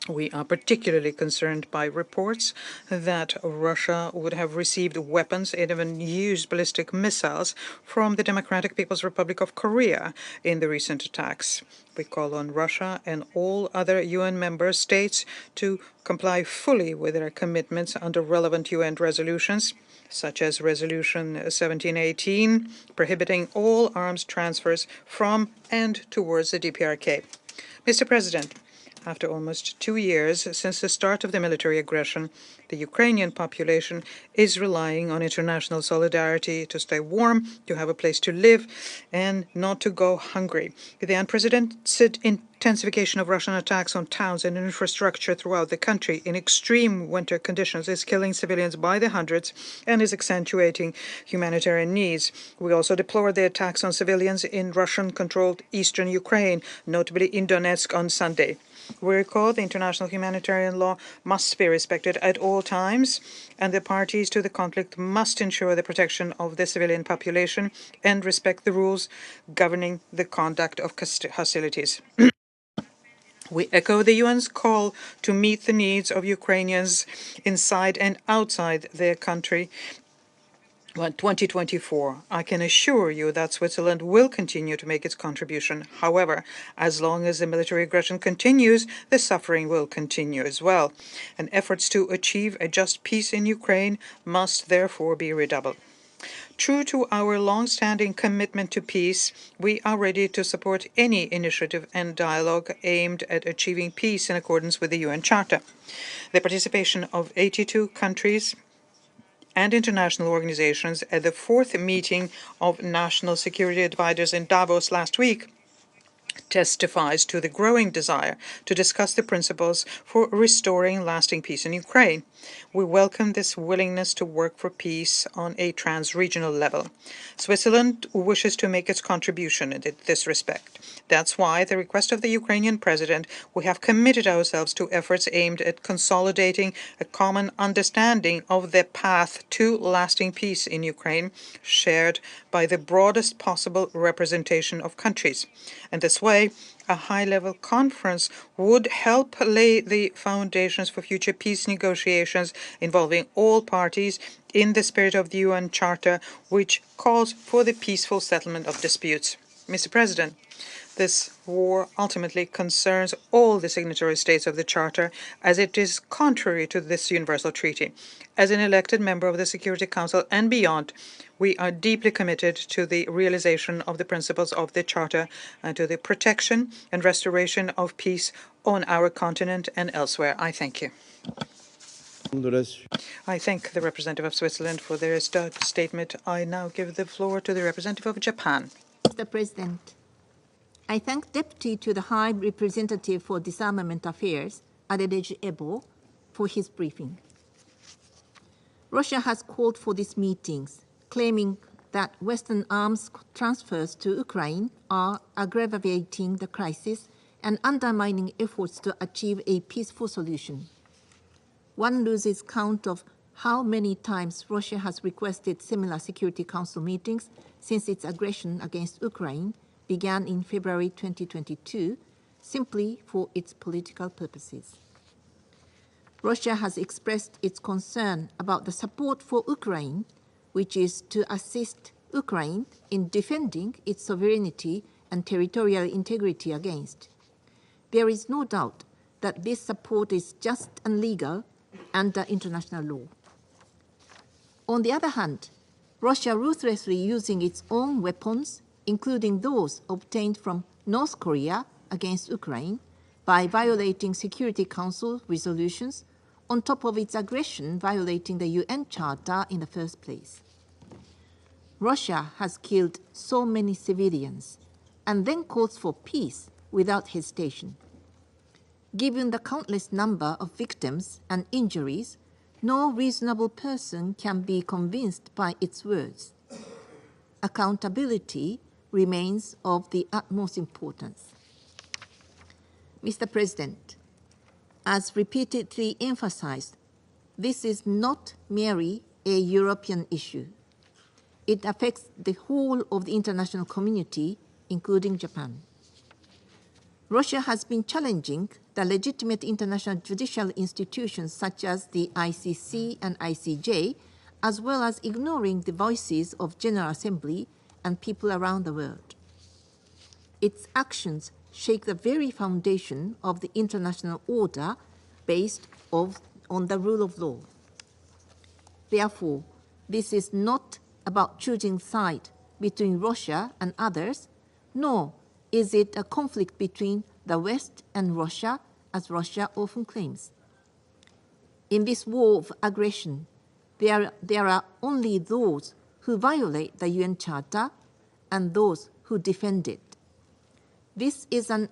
S8: We are particularly concerned by reports that Russia would have received weapons and even used ballistic missiles from the Democratic People's Republic of Korea in the recent attacks. We call on Russia and all other UN member states to comply fully with their commitments under relevant UN resolutions, such as Resolution 1718, prohibiting all arms transfers from and towards the DPRK. Mr. President, After almost 2 years since the start of the military aggression, the Ukrainian population is relying on international solidarity to stay warm, to have a place to live, and not to go hungry. The unprecedented intensification of Russian attacks on towns and infrastructure throughout the country in extreme winter conditions is killing civilians by the hundreds and is accentuating humanitarian needs. We also deplore the attacks on civilians in Russian-controlled eastern Ukraine, notably in Donetsk on Sunday. We recall the international humanitarian law must be respected at all times, and the parties to the conflict must ensure the protection of the civilian population and respect the rules governing the conduct of hostilities. We echo the UN's call to meet the needs of Ukrainians inside and outside their country. 2024. I can assure you that Switzerland will continue to make its contribution. However, as long as the military aggression continues, the suffering will continue as well. And efforts to achieve a just peace in Ukraine must therefore be redoubled. True to our long-standing commitment to peace, we are ready to support any initiative and dialogue aimed at achieving peace in accordance with the UN Charter. The participation of 82 countries and international organizations at the 4th meeting of national security advisors in Davos last week testifies to the growing desire to discuss the principles for restoring lasting peace in Ukraine. We welcome this willingness to work for peace on a trans-regional level. Switzerland wishes to make its contribution in this respect. That's why, at the request of the Ukrainian president, we have committed ourselves to efforts aimed at consolidating a common understanding of the path to lasting peace in Ukraine, shared by the broadest possible representation of countries. In this way, a high-level conference would help lay the foundations for future peace negotiations involving all parties in the spirit of the UN Charter, which calls for the peaceful settlement of disputes. Mr. President, this war ultimately concerns all the signatory states of the Charter, as it is contrary to this universal treaty. As an elected member of the Security Council and beyond, we are deeply committed to the realization of the principles of the Charter and to the protection and restoration of peace on our continent and elsewhere. I thank you. I thank the representative of Switzerland for their statement. I now give the floor to the representative of Japan.
S18: Mr. President, I thank Deputy to the High Representative for Disarmament Affairs, Adedeji Ebo, for his briefing. Russia has called for these meetings, claiming that Western arms transfers to Ukraine are aggravating the crisis and undermining efforts to achieve a peaceful solution. One loses count of how many times Russia has requested similar Security Council meetings since its aggression against Ukraine began in February 2022, simply for its political purposes. Russia has expressed its concern about the support for Ukraine, which is to assist Ukraine in defending its sovereignty and territorial integrity against. There is no doubt that this support is just and legal under international law. On the other hand, Russia ruthlessly using its own weapons, including those obtained from North Korea against Ukraine, by violating Security Council resolutions, on top of its aggression violating the UN Charter in the first place. Russia has killed so many civilians and then calls for peace without hesitation. Given the countless number of victims and injuries, no reasonable person can be convinced by its words. Accountability remains of the utmost importance. Mr. President, as repeatedly emphasized, this is not merely a European issue. It affects the whole of the international community, including Japan. Russia has been challenging the legitimate international judicial institutions such as the ICC and ICJ, as well as ignoring the voices of General Assembly and people around the world. Its actions shake the very foundation of the international order based on the rule of law. Therefore, this is not about choosing side between Russia and others, nor is it a conflict between the West and Russia, as Russia often claims. In this war of aggression, there are only those who violate the UN Charter and those who defend it. This is an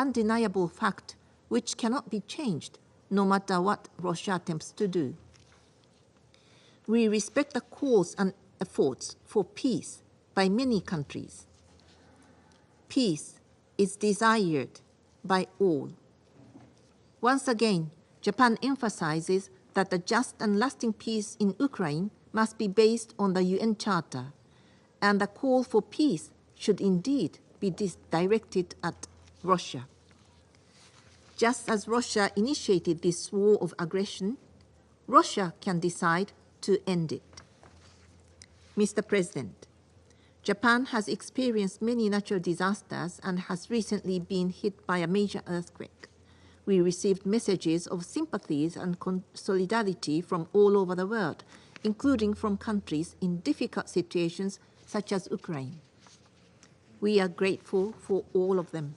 S18: undeniable fact which cannot be changed, no matter what Russia attempts to do. We respect the calls and efforts for peace by many countries. Peace is desired by all. Once again, Japan emphasizes that a just and lasting peace in Ukraine must be based on the UN Charter, and the call for peace should indeed be directed at Russia. Just as Russia initiated this war of aggression, Russia can decide to end it. Mr. President, Japan has experienced many natural disasters and has recently been hit by a major earthquake. We received messages of sympathies and solidarity from all over the world, including from countries in difficult situations such as Ukraine. We are grateful for all of them.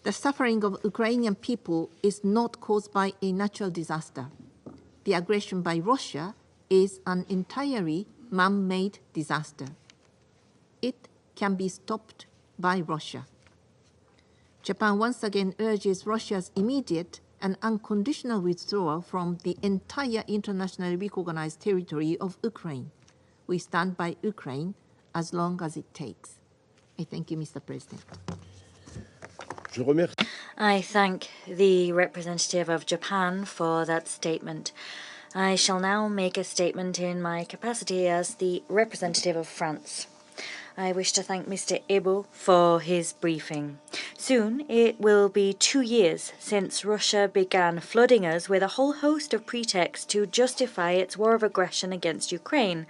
S18: The suffering of Ukrainian people is not caused by a natural disaster. The aggression by Russia is an entirely man-made disaster. It can be stopped by Russia. Japan once again urges Russia's immediate and unconditional withdrawal from the entire internationally recognized territory of Ukraine. We stand by Ukraine as long as it takes. I thank you, Mr. President.
S6: I thank the representative of Japan for that statement. I shall now make a statement in my capacity as the representative of France. I wish to thank Mr. Ebo for his briefing. Soon it will be 2 years since Russia began flooding us with a whole host of pretexts to justify its war of aggression against Ukraine.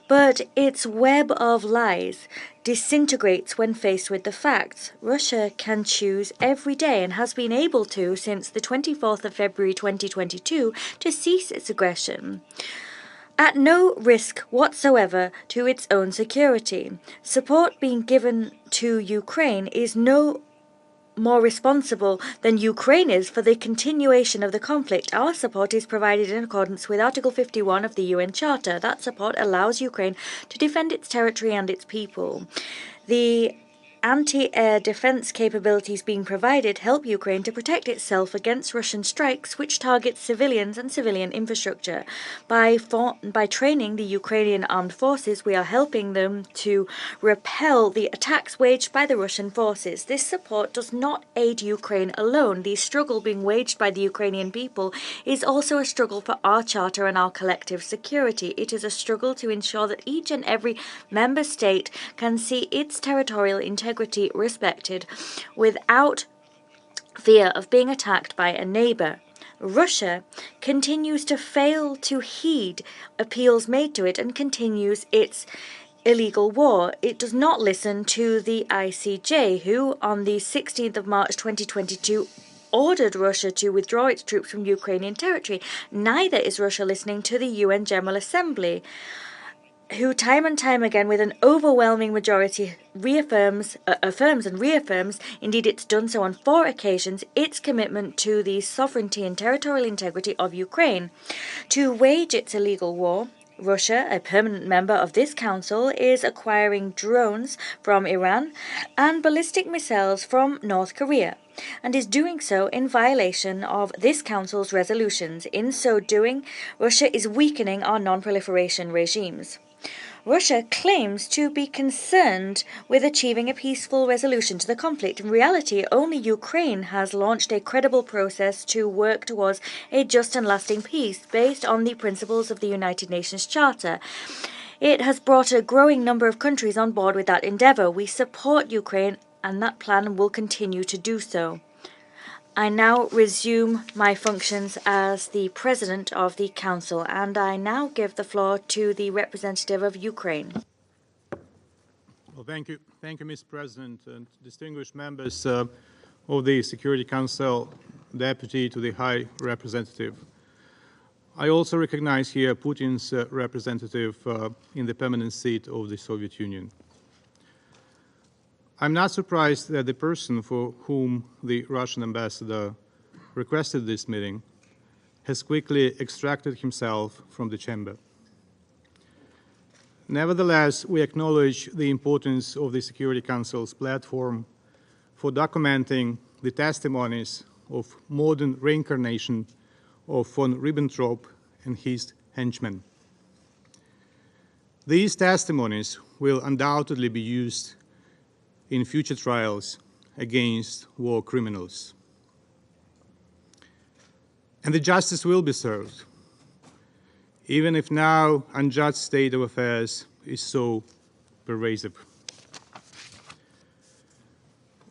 S6: But its web of lies disintegrates when faced with the facts. Russia can choose every day and has been able to since the 24th of February 2022 to cease its aggression, at no risk whatsoever to its own security. Support being given to Ukraine is no more responsible than Ukraine is for the continuation of the conflict. Our support is provided in accordance with Article 51 of the UN Charter. That support allows Ukraine to defend its territory and its people. The anti-air defense capabilities being provided help Ukraine to protect itself against Russian strikes which target civilians and civilian infrastructure. By training the Ukrainian armed forces, we are helping them to repel the attacks waged by the Russian forces. This support does not aid Ukraine alone. The struggle being waged by the Ukrainian people is also a struggle for our charter and our collective security. It is a struggle to ensure that each and every member state can see its territorial integrity respected without fear of being attacked by a neighbor. Russia continues to fail to heed appeals made to it and continues its illegal war. It does not listen to the ICJ, who on the 16th of March 2022 ordered Russia to withdraw its troops from Ukrainian territory. Neither is Russia listening to the UN General Assembly, who time and time again with an overwhelming majority affirms, indeed it's done so on 4 occasions, its commitment to the sovereignty and territorial integrity of Ukraine. To wage its illegal war, Russia, a permanent member of this council, is acquiring drones from Iran and ballistic missiles from North Korea, and is doing so in violation of this council's resolutions. In so doing, Russia is weakening our non-proliferation regimes. Russia claims to be concerned with achieving a peaceful resolution to the conflict. In reality, only Ukraine has launched a credible process to work towards a just and lasting peace based on the principles of the United Nations Charter. It has brought a growing number of countries on board with that endeavor. We support Ukraine, and that plan will continue to do so. I now resume my functions as the President of the Council, and I now give the floor to the representative of Ukraine.
S1: Well, thank you, Mr. President, and distinguished members of the Security Council, Deputy to the High Representative. I also recognize here Putin's representative in the permanent seat of the Soviet Union. I'm not surprised that the person for whom the Russian ambassador requested this meeting has quickly extracted himself from the chamber. Nevertheless, we acknowledge the importance of the Security Council's platform for documenting the testimonies of modern reincarnation of von Ribbentrop and his henchmen. These testimonies will undoubtedly be used in future trials against war criminals. And the justice will be served, even if now unjust state of affairs is so pervasive.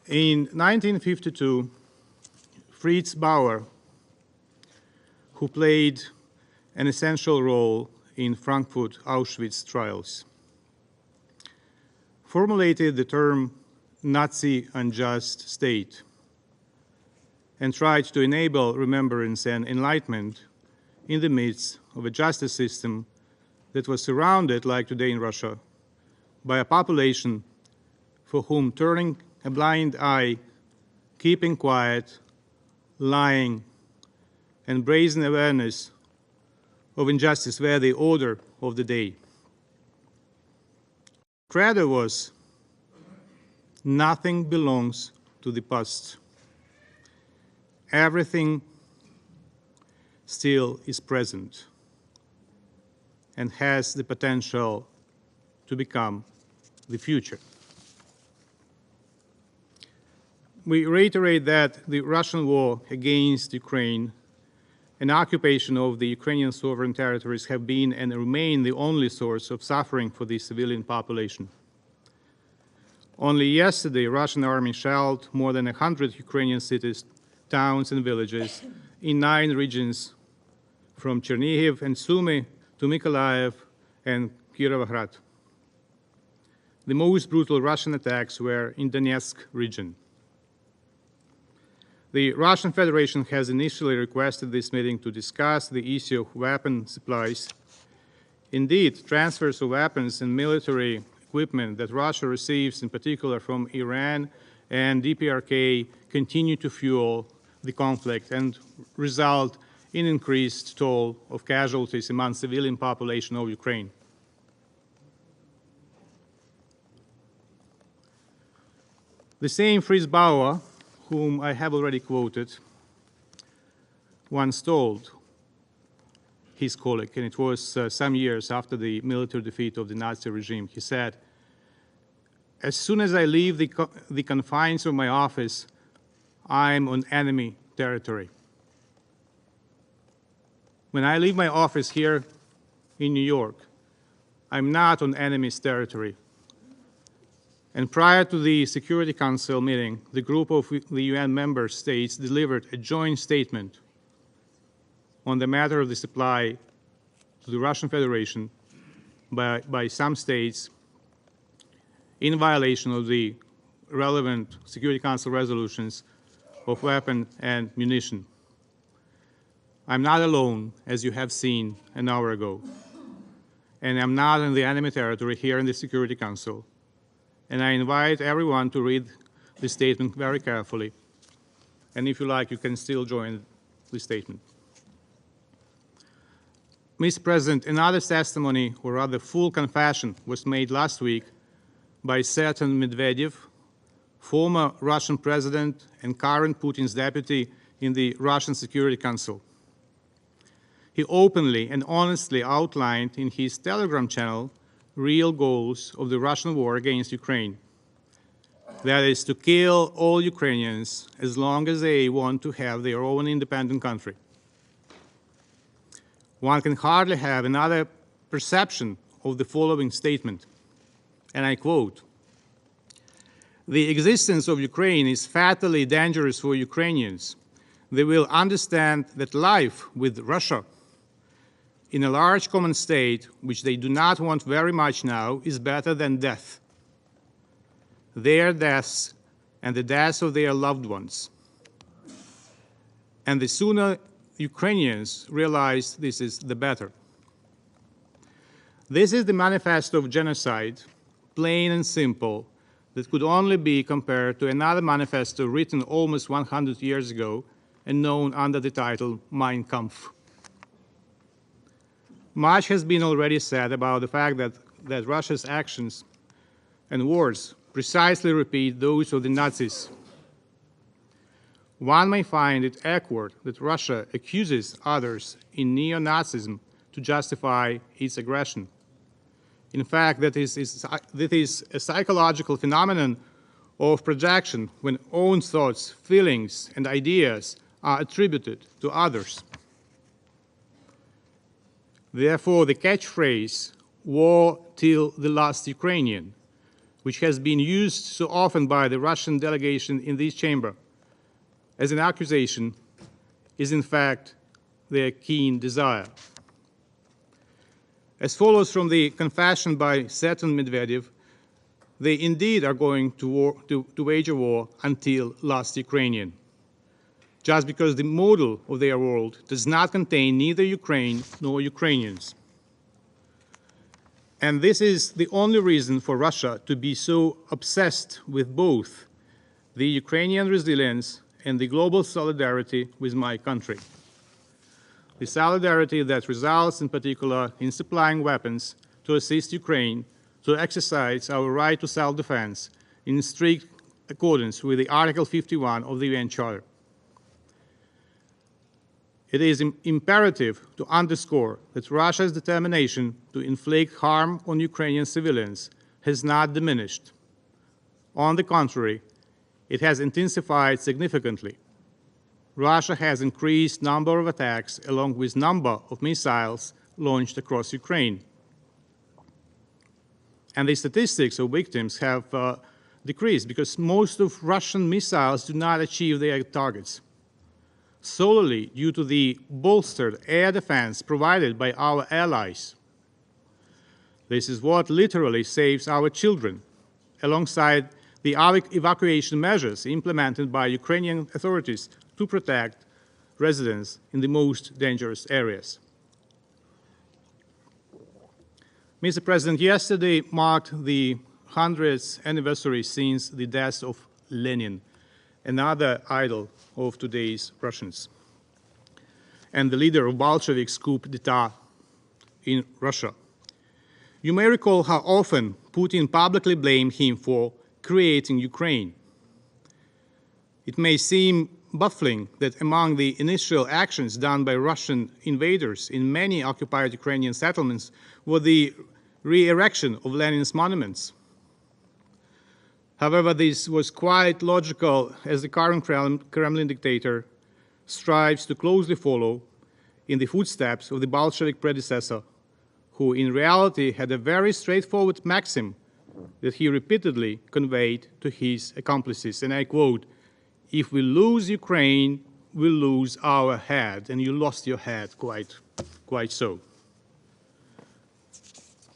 S1: In 1952, Fritz Bauer, who played an essential role in Frankfurt Auschwitz trials, formulated the term Nazi unjust state and tried to enable remembrance and enlightenment in the midst of a justice system that was surrounded, like today in Russia, by a population for whom turning a blind eye, keeping quiet, lying, and brazen awareness of injustice were the order of the day. Credo was, nothing belongs to the past. Everything still is present and has the potential to become the future. We reiterate that the Russian war against Ukraine and occupation of the Ukrainian sovereign territories have been and remain the only source of suffering for the civilian population. Only yesterday, Russian army shelled more than 100 Ukrainian cities, towns, and villages in 9 regions, from Chernihiv and Sumy to Mykolaiv and Kirovohrad. The most brutal Russian attacks were in Donetsk region. The Russian Federation has initially requested this meeting to discuss the issue of weapon supplies. Indeed, transfers of weapons and military equipment that Russia receives, in particular from Iran and DPRK, continue to fuel the conflict and result in increased toll of casualties among civilian population of Ukraine. The same Fritz Bauer, whom I have already quoted, once told his colleague, and it was some years after the military defeat of the Nazi regime, he said, "As soon as I leave the confines of my office, I'm on enemy territory. When I leave my office here in New York, I'm not on enemy's territory." And prior to the Security Council meeting, the group of the UN member states delivered a joint statement on the matter of the supply to the Russian Federation by some states in violation of the relevant Security Council resolutions of weapons and munition. I'm not alone, as you have seen an hour ago, and I'm not in the enemy territory here in the Security Council. And I invite everyone to read the statement very carefully. And if you like, you can still join the statement. Mr. President, another testimony, or rather full confession, was made last week by certain Medvedev, former Russian president and current Putin's deputy in the Russian Security Council. He openly and honestly outlined in his Telegram channel real goals of the Russian war against Ukraine. That is, to kill all Ukrainians as long as they want to have their own independent country. One can hardly have another perception of the following statement, and I quote, "The existence of Ukraine is fatally dangerous for Ukrainians. They will understand that life with Russia in a large common state, which they do not want very much now, is better than death. Their deaths and the deaths of their loved ones. And the sooner Ukrainians realize this is, the better." This is the manifesto of genocide, plain and simple, that could only be compared to another manifesto written almost 100 years ago and known under the title Mein Kampf. Much has been already said about the fact that Russia's actions and words precisely repeat those of the Nazis. One may find it awkward that Russia accuses others in neo-Nazism to justify its aggression. In fact, that is a psychological phenomenon of projection when own thoughts, feelings, and ideas are attributed to others. Therefore, the catchphrase, "war till the last Ukrainian," which has been used so often by the Russian delegation in this chamber as an accusation, is in fact their keen desire. As follows from the confession by certain Medvedev, they indeed are going to wage a war until last Ukrainian, just because the model of their world does not contain neither Ukraine nor Ukrainians. And this is the only reason for Russia to be so obsessed with both the Ukrainian resilience and the global solidarity with my country. The solidarity that results in particular in supplying weapons to assist Ukraine to exercise our right to self-defense in strict accordance with the Article 51 of the UN Charter. It is imperative to underscore that Russia's determination to inflict harm on Ukrainian civilians has not diminished. On the contrary, it has intensified significantly. Russia has increased number of attacks along with number of missiles launched across Ukraine. And the statistics of victims have decreased because most of Russian missiles do not achieve their targets, solely due to the bolstered air defense provided by our allies. This is what literally saves our children, alongside the evacuation measures implemented by Ukrainian authorities to protect residents in the most dangerous areas. Mr. President, yesterday marked the 100th anniversary since the death of Lenin, another idol of today's Russians, and the leader of Bolsheviks' coup d'etat in Russia. You may recall how often Putin publicly blamed him for creating Ukraine. It may seem baffling that among the initial actions done by Russian invaders in many occupied Ukrainian settlements were the re-erection of Lenin's monuments. However, this was quite logical as the current Kremlin dictator strives to closely follow in the footsteps of the Bolshevik predecessor, who in reality had a very straightforward maxim that he repeatedly conveyed to his accomplices, and I quote, "If we lose Ukraine, we lose our head," and you lost your head quite so.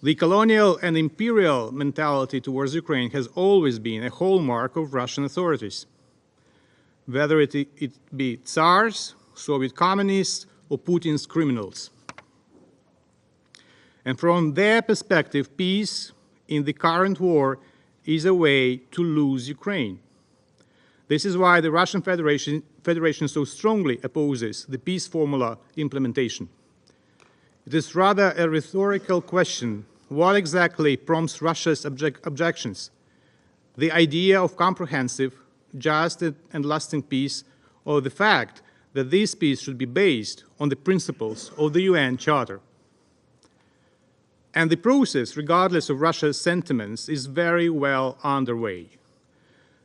S1: The colonial and imperial mentality towards Ukraine has always been a hallmark of Russian authorities, whether it be Tsars, Soviet communists, or Putin's criminals. And from their perspective, peace in the current war is a way to lose Ukraine. This is why the Russian Federation so strongly opposes the peace formula implementation. It is rather a rhetorical question: what exactly prompts Russia's objections? The idea of comprehensive, just, and lasting peace, or the fact that this peace should be based on the principles of the UN Charter? And the process, regardless of Russia's sentiments, is very well underway.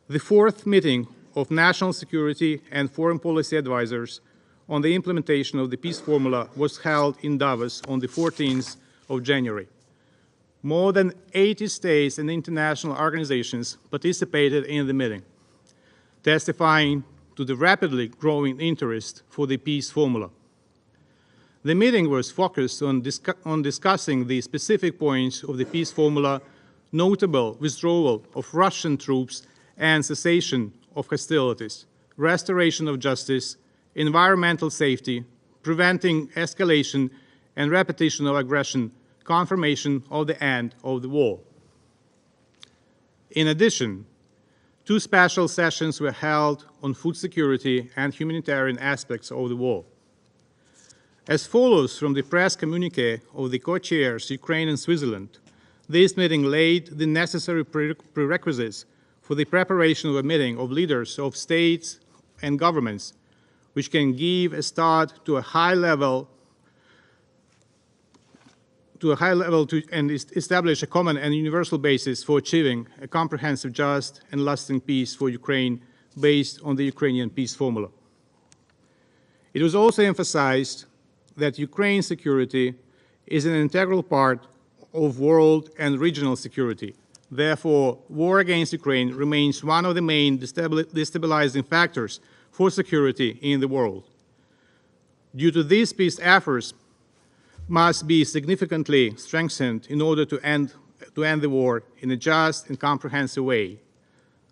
S1: The fourth meeting of national security and foreign policy advisors on the implementation of the peace formula was held in Davos on the 14th of January. More than 80 states and international organizations participated in the meeting, testifying to the rapidly growing interest for the peace formula. The meeting was focused on discussing the specific points of the peace formula, notable withdrawal of Russian troops and cessation of hostilities, restoration of justice, environmental safety, preventing escalation and repetition of aggression, confirmation of the end of the war. In addition, 2 special sessions were held on food security and humanitarian aspects of the war. As follows from the press communiqué of the co-chairs, Ukraine and Switzerland, this meeting laid the necessary prerequisites for the preparation of a meeting of leaders of states and governments, which can give a start to a high level and establish a common and universal basis for achieving a comprehensive, just, and lasting peace for Ukraine based on the Ukrainian peace formula. It was also emphasized that Ukraine's security is an integral part of world and regional security. Therefore, war against Ukraine remains one of the main destabilizing factors for security in the world. Due to these peace efforts, must be significantly strengthened in order to end the war in a just and comprehensive way.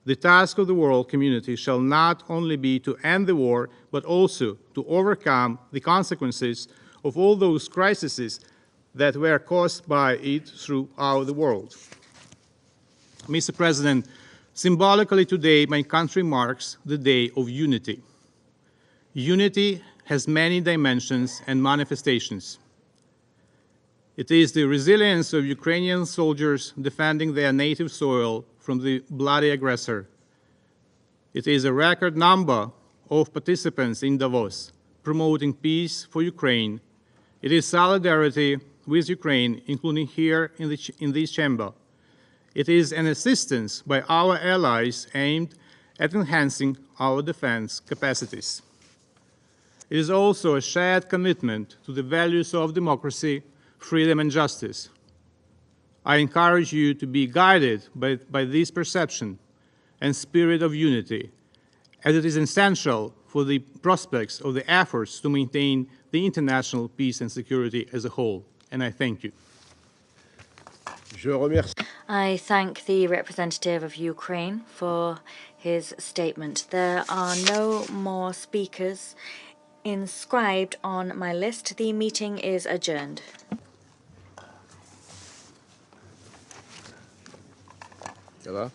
S1: The task of the world community shall not only be to end the war, but also to overcome the consequences of all those crises that were caused by it throughout the world. Mr. President, symbolically today, my country marks the Day of Unity. Unity has many dimensions and manifestations. It is the resilience of Ukrainian soldiers defending their native soil from the bloody aggressor. It is a record number of participants in Davos promoting peace for Ukraine. It is solidarity with Ukraine, including here in this chamber. It is an assistance by our allies aimed at enhancing our defense capacities. It is also a shared commitment to the values of democracy, freedom, and justice. I encourage you to be guided by this perception and spirit of unity, as it is essential for the prospects of the efforts to maintain the international peace and security as a whole. And I thank you.
S6: I thank the representative of Ukraine for his statement. There are no more speakers inscribed on my list. The meeting is adjourned.
S5: Hello?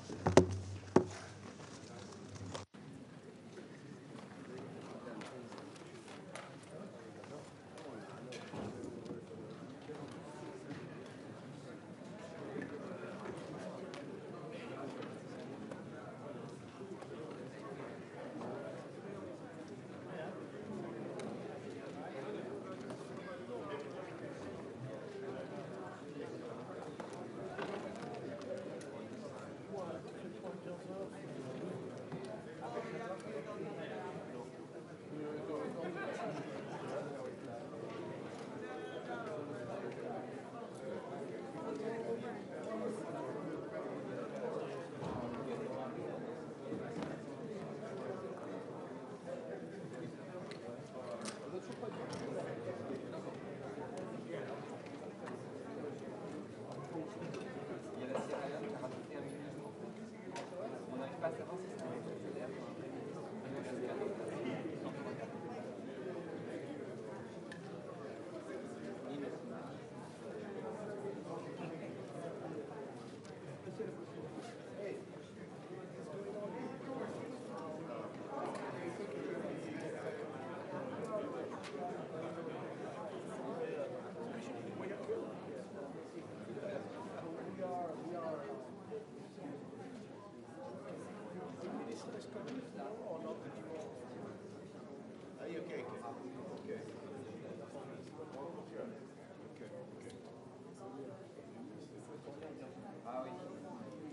S19: Ah oui.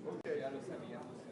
S19: Ok, ya lo sabíamos.